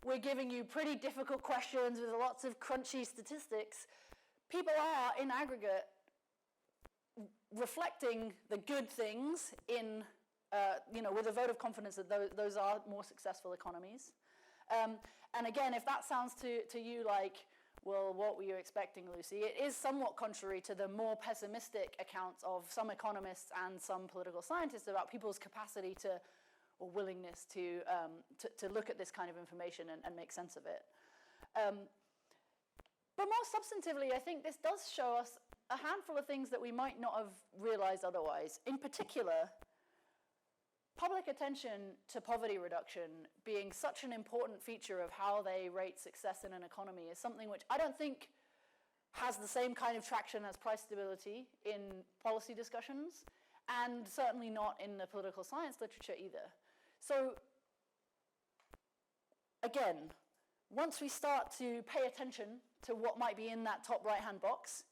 we're giving you pretty difficult questions with lots of crunchy statistics, people are, in aggregate, reflecting the good things in, with a vote of confidence that those are more successful economies. And again, if that sounds to you like, well, what were you expecting, Lucy? It is somewhat contrary to the more pessimistic accounts of some economists and some political scientists about people's capacity or willingness to look at this kind of information and make sense of it. But more substantively, I think this does show us a handful of things that we might not have realized otherwise. In particular, public attention to poverty reduction being such an important feature of how they rate success in an economy is something which I don't think has the same kind of traction as price stability in policy discussions, and certainly not in the political science literature either. So again, once we start to pay attention to what might be in that top right-hand box,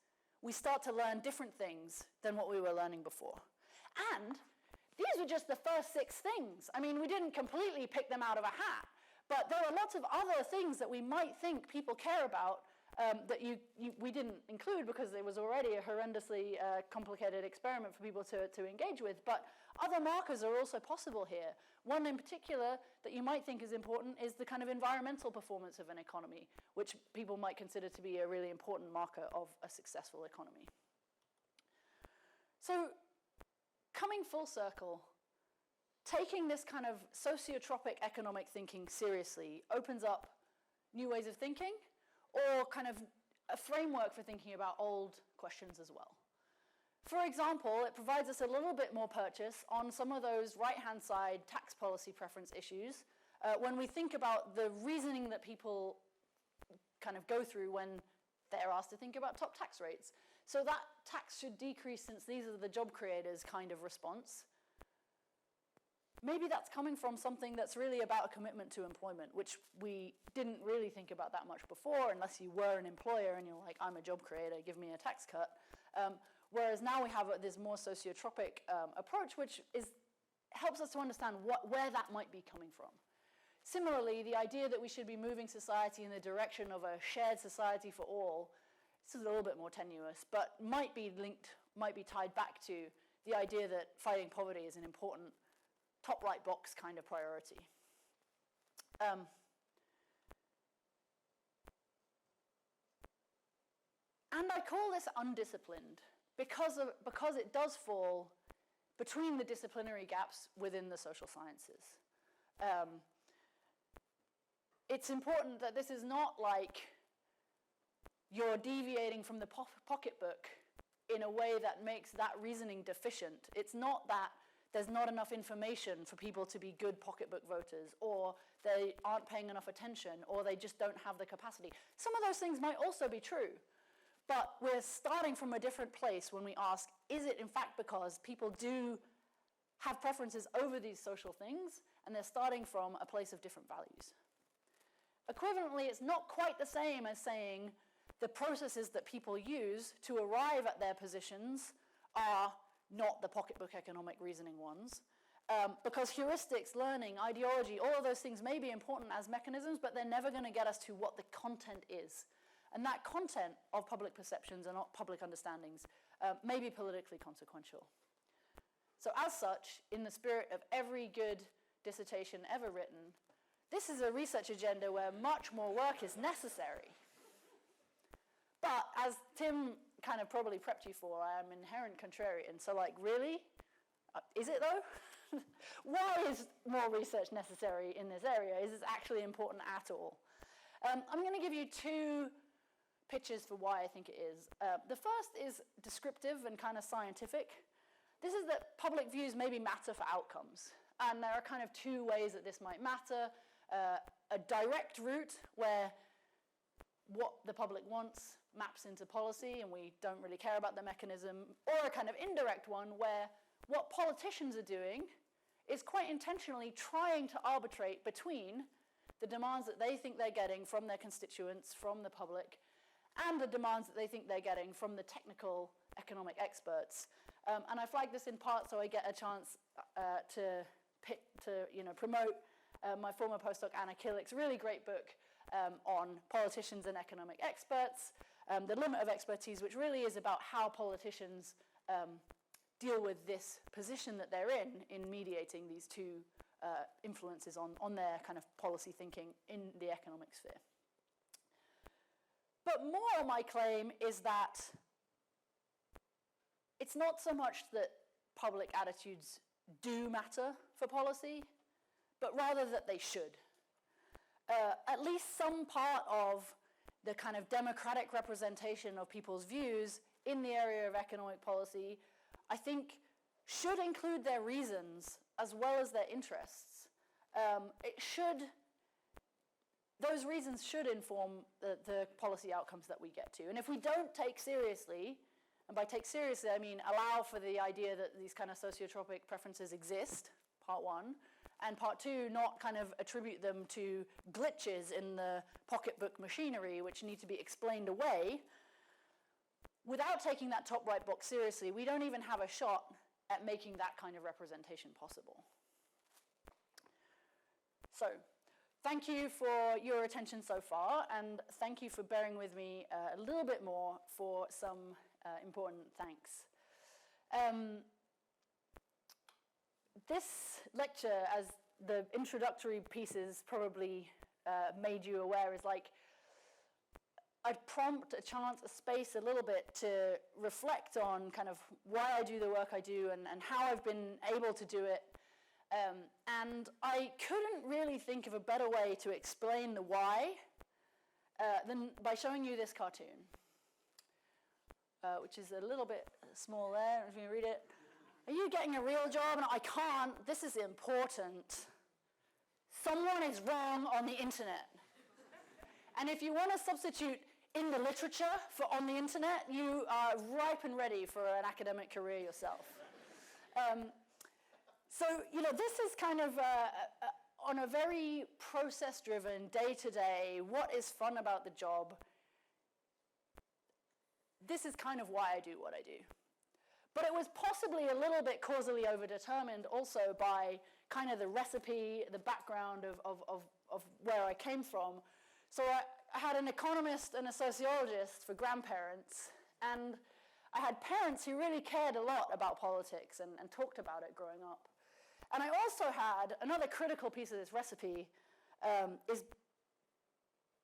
we start to learn different things than what we were learning before. And these were just the first 6 things. I mean, we didn't completely pick them out of a hat, but there are lots of other things that we might think people care about that we didn't include because it was already a horrendously complicated experiment for people to engage with. But other markers are also possible here. One in particular that you might think is important is the kind of environmental performance of an economy, which people might consider to be a really important marker of a successful economy. So, coming full circle, taking this kind of sociotropic economic thinking seriously opens up new ways of thinking, or kind of a framework for thinking about old questions as well. For example, it provides us a little bit more purchase on some of those right-hand side tax policy preference issues when we think about the reasoning that people kind of go through when they're asked to think about top tax rates. So that tax should decrease since these are the job creators kind of response. Maybe that's coming from something that's really about a commitment to employment, which we didn't really think about that much before, unless you were an employer and you're like, I'm a job creator, give me a tax cut. Whereas now we have this more sociotropic approach, which helps us to understand where that might be coming from. Similarly, the idea that we should be moving society in the direction of a shared society for all this is a little bit more tenuous, but might be tied back to the idea that fighting poverty is an important top right box kind of priority. And I call this undisciplined because it does fall between the disciplinary gaps within the social sciences. It's important that this is not like you're deviating from the pocketbook in a way that makes that reasoning deficient. It's not that there's not enough information for people to be good pocketbook voters, or they aren't paying enough attention, or they just don't have the capacity. Some of those things might also be true, but we're starting from a different place when we ask, is it in fact because people do have preferences over these social things, and they're starting from a place of different values? Equivalently, it's not quite the same as saying the processes that people use to arrive at their positions are not the pocketbook economic reasoning ones. Because heuristics, learning, ideology, all of those things may be important as mechanisms, but they're never going to get us to what the content is. And that content of public perceptions and public understandings may be politically consequential. So as such, in the spirit of every good dissertation ever written, this is a research agenda where much more work is necessary. But as Tim kind of probably prepped you for, I am inherent contrarian. So like, really? Is it though? Why is more research necessary in this area? Is this actually important at all? I'm going to give you two pitches for why I think it is. The first is descriptive and kind of scientific. This is that public views maybe matter for outcomes. And there are kind of two ways that this might matter. A direct route where what the public wants maps into policy and we don't really care about the mechanism, or a kind of indirect one where what politicians are doing is quite intentionally trying to arbitrate between the demands that they think they're getting from their constituents, from the public, and the demands that they think they're getting from the technical economic experts. And I flag this in part so I get a chance to promote my former postdoc Anna Killick's really great book on politicians and economic experts, The Limit of Expertise, which really is about how politicians deal with this position that they're in mediating these two influences on their kind of policy thinking in the economic sphere. But more my claim is that it's not so much that public attitudes do matter for policy, but rather that they should. At least some part of the kind of democratic representation of people's views in the area of economic policy, I think, should include their reasons as well as their interests. Those reasons should inform the policy outcomes that we get to. And if we don't take seriously, and by take seriously I mean allow for the idea that these kind of sociotropic preferences exist, part one, and part two, not kind of attribute them to glitches in the pocketbook machinery which need to be explained away, without taking that top right box seriously, we don't even have a shot at making that kind of representation possible. So, thank you for your attention so far, and thank you for bearing with me a little bit more for some important thanks. This lecture, as the introductory pieces probably made you aware, is like a prompt, a chance, a space a little bit to reflect on kind of why I do the work I do and how I've been able to do it. And I couldn't really think of a better way to explain the why than by showing you this cartoon, which is a little bit small there, if you can read it. Are you getting a real job? And I can't. This is important. Someone is wrong on the internet. And if you want to substitute in the literature for on the internet, you are ripe and ready for an academic career yourself. So, this is kind of on a very process-driven, day-to-day, what is fun about the job. This is kind of why I do what I do. But it was possibly a little bit causally overdetermined also by kind of the recipe, the background of where I came from. So I had an economist and a sociologist for grandparents, and I had parents who really cared a lot about politics and talked about it growing up. And I also had another critical piece of this recipe is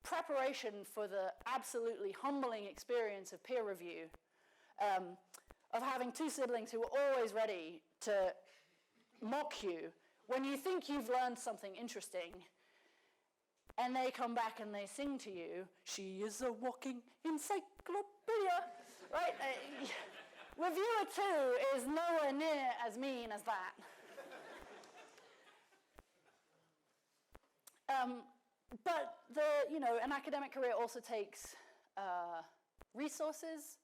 preparation for the absolutely humbling experience of peer review, of having two siblings who were always ready to mock you when you think you've learned something interesting, and they come back and they sing to you, "She is a walking encyclopedia," right? Reviewer 2 is nowhere near as mean as that. But an academic career also takes resources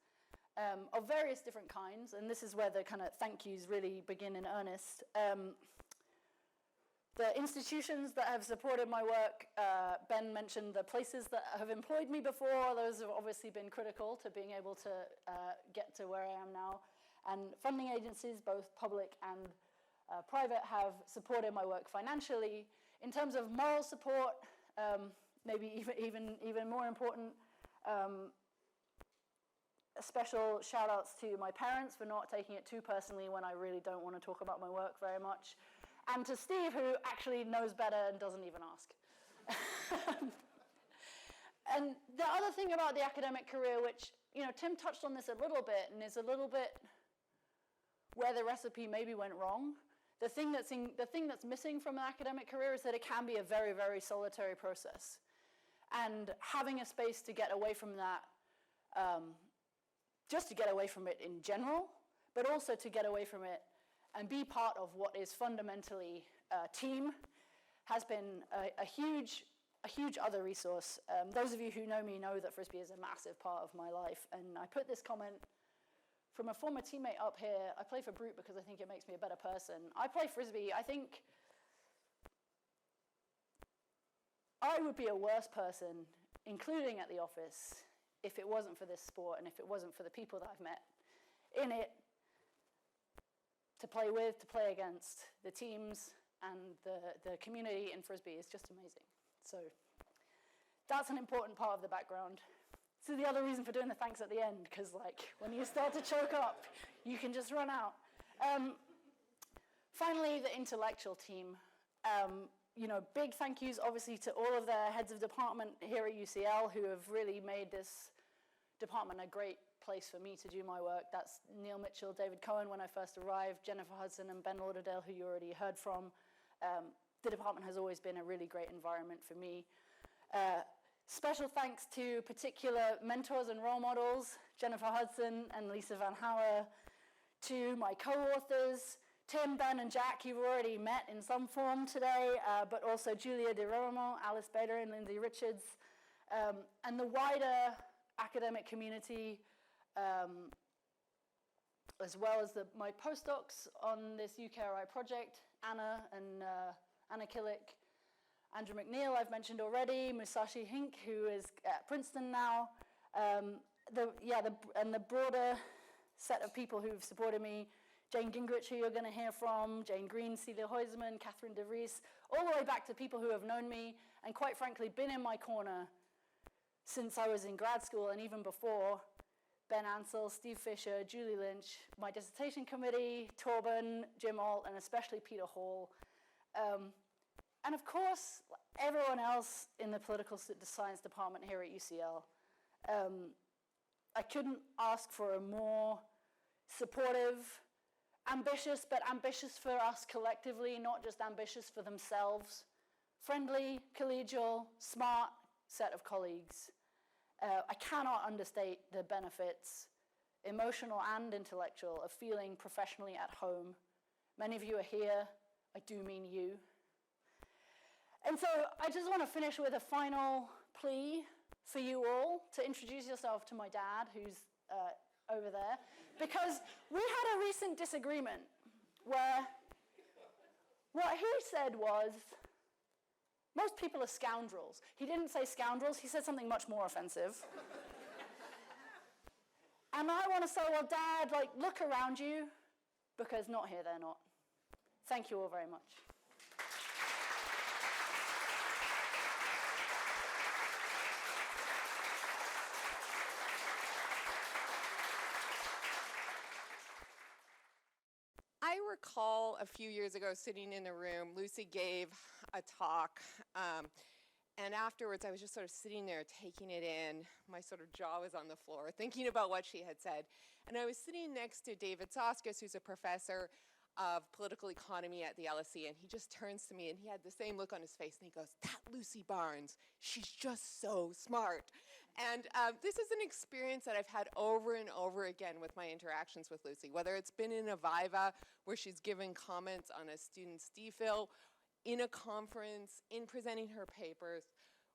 of various different kinds, and this is where the kind of thank yous really begin in earnest. The institutions that have supported my work, Ben mentioned the places that have employed me before. Those have obviously been critical to being able to get to where I am now. And funding agencies, both public and private, have supported my work financially. In terms of moral support, maybe even more important, special shout outs to my parents for not taking it too personally when I really don't want to talk about my work very much. And to Steve, who actually knows better and doesn't even ask. And the other thing about the academic career, which, Tim touched on this a little bit and is a little bit where the recipe maybe went wrong. The thing that's missing from an academic career is that it can be a very, very solitary process. And having a space to get away from that, just to get away from it in general, but also to get away from it and be part of what is fundamentally a team, has been a huge other resource. Those of you who know me know that Frisbee is a massive part of my life, and I put this comment from a former teammate up here. I play for Brute because I think it makes me a better person. I play Frisbee. I think I would be a worse person, including at the office, if it wasn't for this sport and if it wasn't for the people that I've met in it, to play with, to play against. The teams and the community in Frisbee is just amazing. So that's an important part of the background. So the other reason for doing the thanks at the end, because when you start to choke up, you can just run out. Finally, the intellectual team. Big thank yous obviously to all of the heads of department here at UCL who have really made this department a great place for me to do my work. That's Neil Mitchell, David Cohen when I first arrived, Jennifer Hudson and Ben Lauderdale, who you already heard from. The department has always been a really great environment for me. Special thanks to particular mentors and role models, Jennifer Hudson and Lisa Van Houwer, to my co-authors, Tim, Ben, and Jack, you've already met in some form today, but also Julia De Romo, Alice Bader, and Lindsay Richards, and the wider academic community, as well as my postdocs on this UKRI project, Anna and Anna Killick, Andrew McNeil, I've mentioned already, Musashi Hink, who is at Princeton now, and the broader set of people who've supported me, Jane Gingrich, who you're going to hear from, Jane Green, Celia Huysman, Catherine De Vries, all the way back to people who have known me and quite frankly been in my corner since I was in grad school and even before. Ben Ansell, Steve Fisher, Julie Lynch, my dissertation committee, Torben, Jim Alt, and especially Peter Hall. And of course, everyone else in the political science department here at UCL. I couldn't ask for a more supportive, ambitious, but ambitious for us collectively, not just ambitious for themselves, friendly, collegial, smart set of colleagues. I cannot understate the benefits, emotional and intellectual, of feeling professionally at home. Many of you are here. I do mean you. And so I just want to finish with a final plea for you all to introduce yourself to my dad, who's over there, because we had a recent disagreement where what he said was, most people are scoundrels. He didn't say scoundrels, he said something much more offensive. And I want to say, well, Dad, look around you, because not here, they're not. Thank you all very much. I recall a few years ago sitting in the room, Lucy gave a talk, and afterwards I was just sort of sitting there taking it in. My sort of jaw was on the floor, thinking about what she had said. And I was sitting next to David Soskus, who's a professor of political economy at the LSE, and he just turns to me and he had the same look on his face and he goes, "That Lucy Barnes, she's just so smart." And this is an experience that I've had over and over again with my interactions with Lucy, whether it's been in a Viva where she's given comments on a student's DPhil, in a conference, in presenting her papers,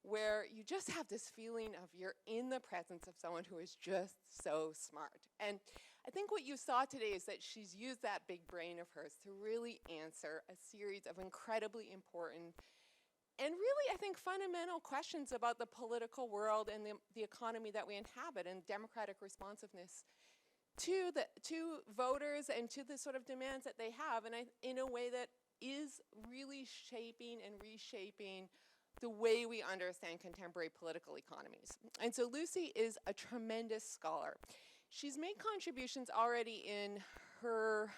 where you just have this feeling of you're in the presence of someone who is just so smart. And I think what you saw today is that she's used that big brain of hers to really answer a series of incredibly important and really, I think, fundamental questions about the political world and the economy that we inhabit and democratic responsiveness to voters and to the sort of demands that they have, and in a way that is really shaping and reshaping the way we understand contemporary political economies. And so Lucy is a tremendous scholar. She's made contributions already in her,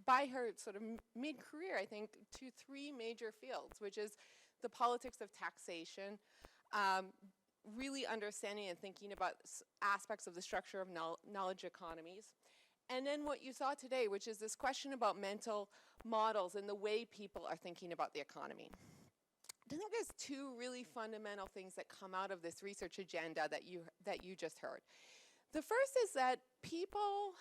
by her sort of mid-career, I think, to 3 major fields, which is the politics of taxation, really understanding and thinking about aspects of the structure of knowledge economies, and then what you saw today, which is this question about mental models and the way people are thinking about the economy. I think there's 2 really fundamental things that come out of this research agenda that you just heard. The first is that people,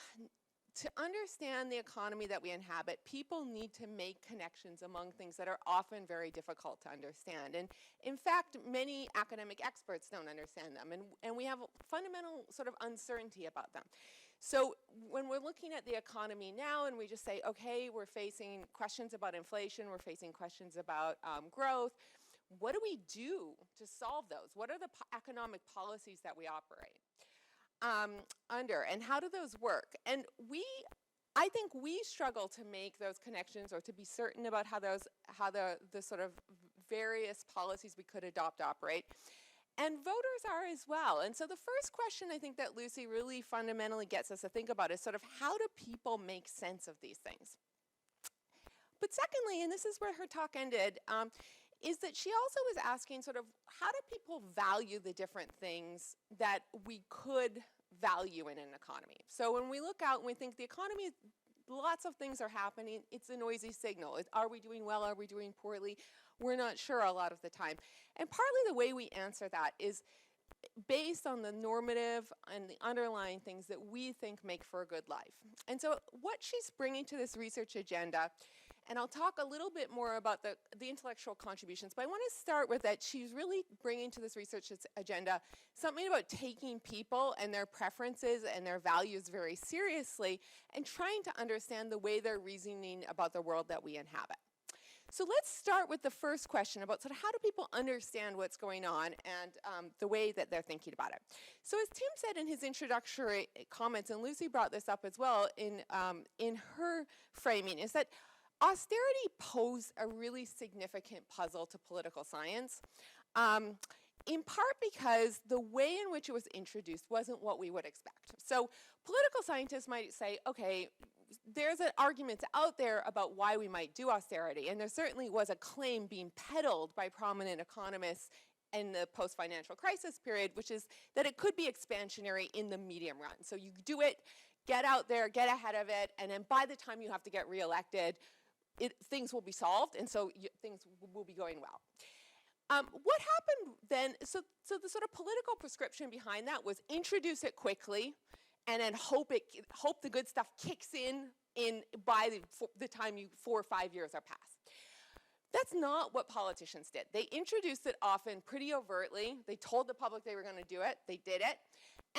to understand the economy that we inhabit, people need to make connections among things that are often very difficult to understand. And in fact, many academic experts don't understand them, and we have a fundamental sort of uncertainty about them. So when we're looking at the economy now and we just say, okay, we're facing questions about inflation, we're facing questions about growth, what do we do to solve those? What are the economic policies that we operate under, and how do those work? And I think we struggle to make those connections or to be certain about how the sort of various policies we could adopt operate. And voters are as well. And so the first question I think that Lucy really fundamentally gets us to think about is sort of how do people make sense of these things? But secondly, and this is where her talk ended, is that she also was asking sort of how do people value the different things that we could value in an economy? So when we look out and we think the economy, lots of things are happening, it's a noisy signal. Are we doing well? Are we doing poorly? We're not sure a lot of the time. And partly the way we answer that is based on the normative and the underlying things that we think make for a good life. And so what she's bringing to this research agenda, and I'll talk a little bit more about the intellectual contributions, but I want to start with that she's really bringing to this research agenda something about taking people and their preferences and their values very seriously and trying to understand the way they're reasoning about the world that we inhabit. So let's start with the first question about sort of how do people understand what's going on and the way that they're thinking about it. So as Tim said in his introductory comments, and Lucy brought this up as well in her framing, is that austerity posed a really significant puzzle to political science, in part because the way in which it was introduced wasn't what we would expect. So political scientists might say, okay, there's an argument out there about why we might do austerity, and there certainly was a claim being peddled by prominent economists in the post-financial crisis period, which is that it could be expansionary in the medium run. So you do it, get out there, get ahead of it, and then by the time you have to get reelected, things will be solved, and so things will be going well. What happened then, so the sort of political prescription behind that was introduce it quickly, and then hope the good stuff kicks in by the time 4 or 5 years are past. That's not what politicians did. They introduced it often pretty overtly. They told the public they were going to do it. They did it.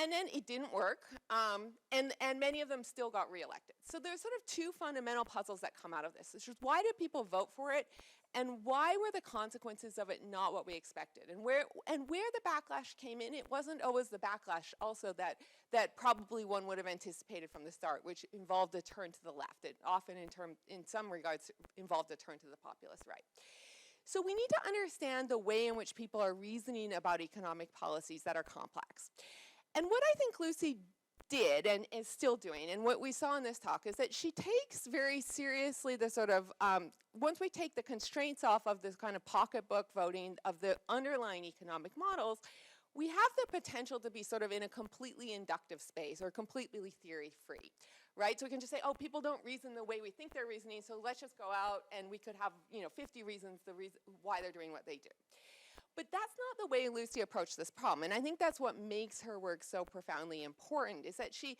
And then it didn't work. And many of them still got reelected. So there's sort of 2 fundamental puzzles that come out of this. It's just why did people vote for it? And why were the consequences of it not what we expected? And where the backlash came in, it wasn't always the backlash also that probably one would have anticipated from the start, which involved a turn to the left. It often, in some regards, involved a turn to the populist right. So we need to understand the way in which people are reasoning about economic policies that are complex. And what I think Lucy did and is still doing, and what we saw in this talk, is that she takes very seriously the sort of, once we take the constraints off of this kind of pocketbook voting of the underlying economic models, we have the potential to be sort of in a completely inductive space or completely theory-free, right? So we can just say, oh, people don't reason the way we think they're reasoning, so let's just go out and we could have, 50 reasons why they're doing what they do. But that's not the way Lucy approached this problem, and I think that's what makes her work so profoundly important, is that she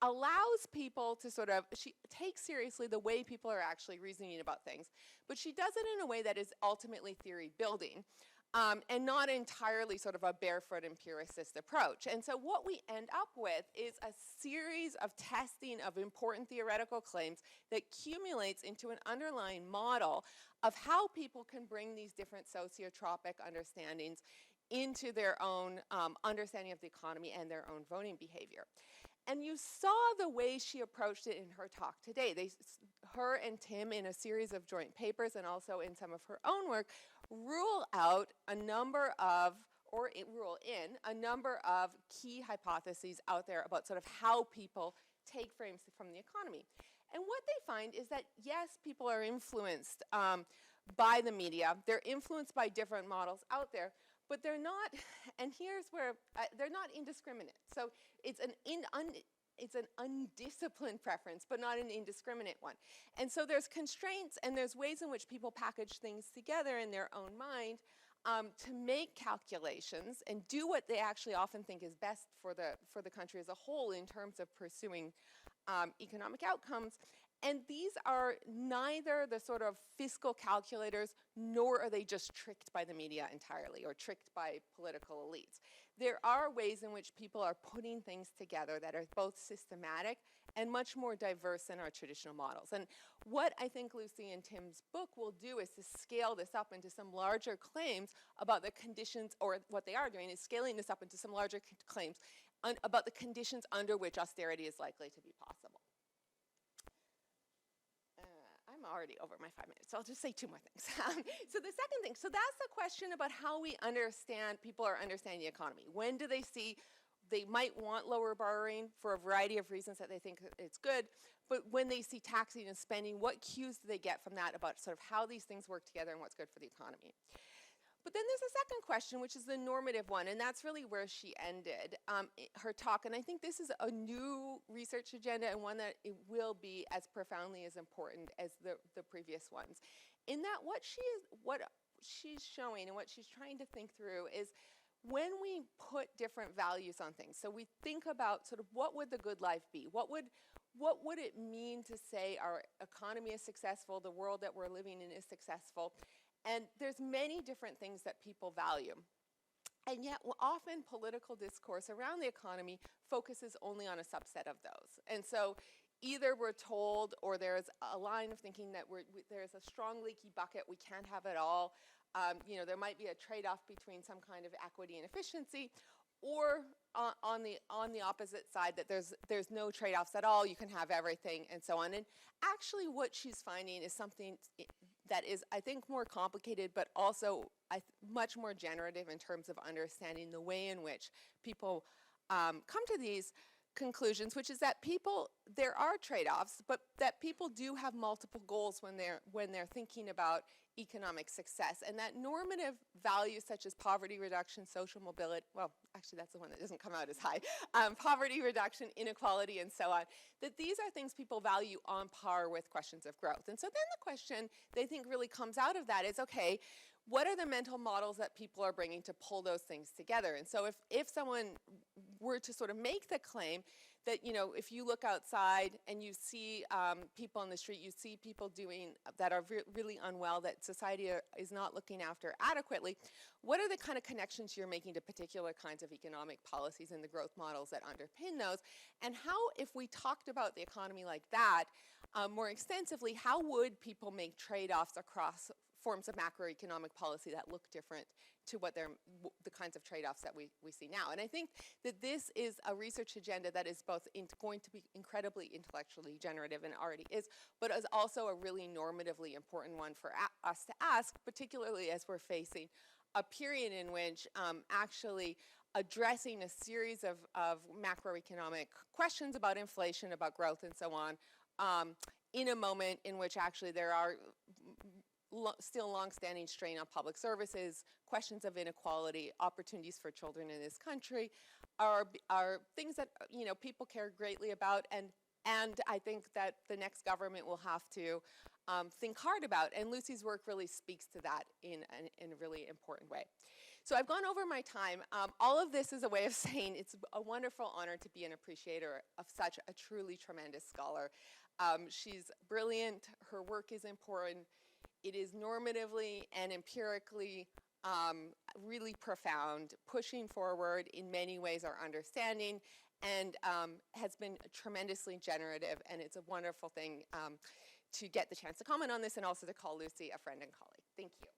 allows people to she takes seriously the way people are actually reasoning about things, but she does it in a way that is ultimately theory building, and not entirely sort of a barefoot empiricist approach. And so what we end up with is a series of testing of important theoretical claims that accumulates into an underlying model of how people can bring these different sociotropic understandings into their own understanding of the economy and their own voting behavior. And you saw the way she approached it in her talk today. Her and Tim, in a series of joint papers and also in some of her own work, rule in a number of key hypotheses out there about sort of how people take frames from the economy. And what they find is that, yes, people are influenced by the media. They're influenced by different models out there, but they're not, and here's where, they're not indiscriminate. So it's an undisciplined preference, but not an indiscriminate one. And so there's constraints and there's ways in which people package things together in their own mind to make calculations and do what they actually often think is best for the country as a whole in terms of pursuing economic outcomes. And these are neither the sort of fiscal calculators, nor are they just tricked by the media entirely or tricked by political elites. There are ways in which people are putting things together that are both systematic and much more diverse than our traditional models. And what I think Lucy and Tim's book will do is to scale this up into some larger claims about the conditions, or what they are doing is scaling this up into some larger claims about the conditions under which austerity is likely to be possible. I'm already over my 5 minutes, so I'll just say two more things. So the second thing, so that's the question about how we understand, people are understanding the economy. When do they see they might want lower borrowing for a variety of reasons that they think it's good, but when they see taxing and spending, what cues do they get from that about sort of how these things work together and what's good for the economy? But then there's a second question, which is the normative one, and that's really where she ended her talk. And I think this is a new research agenda and one that it will be as profoundly as important as the previous ones. In that what she's showing and what she's trying to think through is when we put different values on things. So we think about sort of what would the good life be? What would it mean to say our economy is successful, the world that we're living in is successful? And there's many different things that people value. And yet often political discourse around the economy focuses only on a subset of those. And so either we're told, or there's a line of thinking that there's a strong leaky bucket, we can't have it all. There might be a trade-off between some kind of equity and efficiency, or on the opposite side, that there's no trade-offs at all, you can have everything, and so on. And actually what she's finding is something that is, I think, more complicated, but also much more generative in terms of understanding the way in which people come to these conclusions, which is that there are trade-offs, but that people do have multiple goals when they're thinking about economic success, and that normative values such as poverty reduction, social mobility, well, actually that's the one that doesn't come out as high, poverty reduction, inequality, and so on, that these are things people value on par with questions of growth. And so then the question they think really comes out of that is, okay, what are the mental models that people are bringing to pull those things together? And so if someone were to sort of make the claim that, if you look outside and you see people on the street, you see people that are really unwell, that society is not looking after adequately, what are the kind of connections you're making to particular kinds of economic policies and the growth models that underpin those? And how, if we talked about the economy like that more extensively, how would people make trade-offs across forms of macroeconomic policy that look different to what the kinds of trade-offs that we see now? And I think that this is a research agenda that is both going to be incredibly intellectually generative, and already is, but is also a really normatively important one for us to ask, particularly as we're facing a period in which actually addressing a series of macroeconomic questions about inflation, about growth, and so on, in a moment in which actually there are still long-standing strain on public services, questions of inequality, opportunities for children in this country are things that people care greatly about, and I think that the next government will have to think hard about. And Lucy's work really speaks to that in a really important way. So I've gone over my time. All of this is a way of saying it's a wonderful honor to be an appreciator of such a truly tremendous scholar. She's brilliant. Her work is important. It is normatively and empirically really profound, pushing forward in many ways our understanding, and has been tremendously generative. And it's a wonderful thing to get the chance to comment on this and also to call Lucy a friend and colleague. Thank you.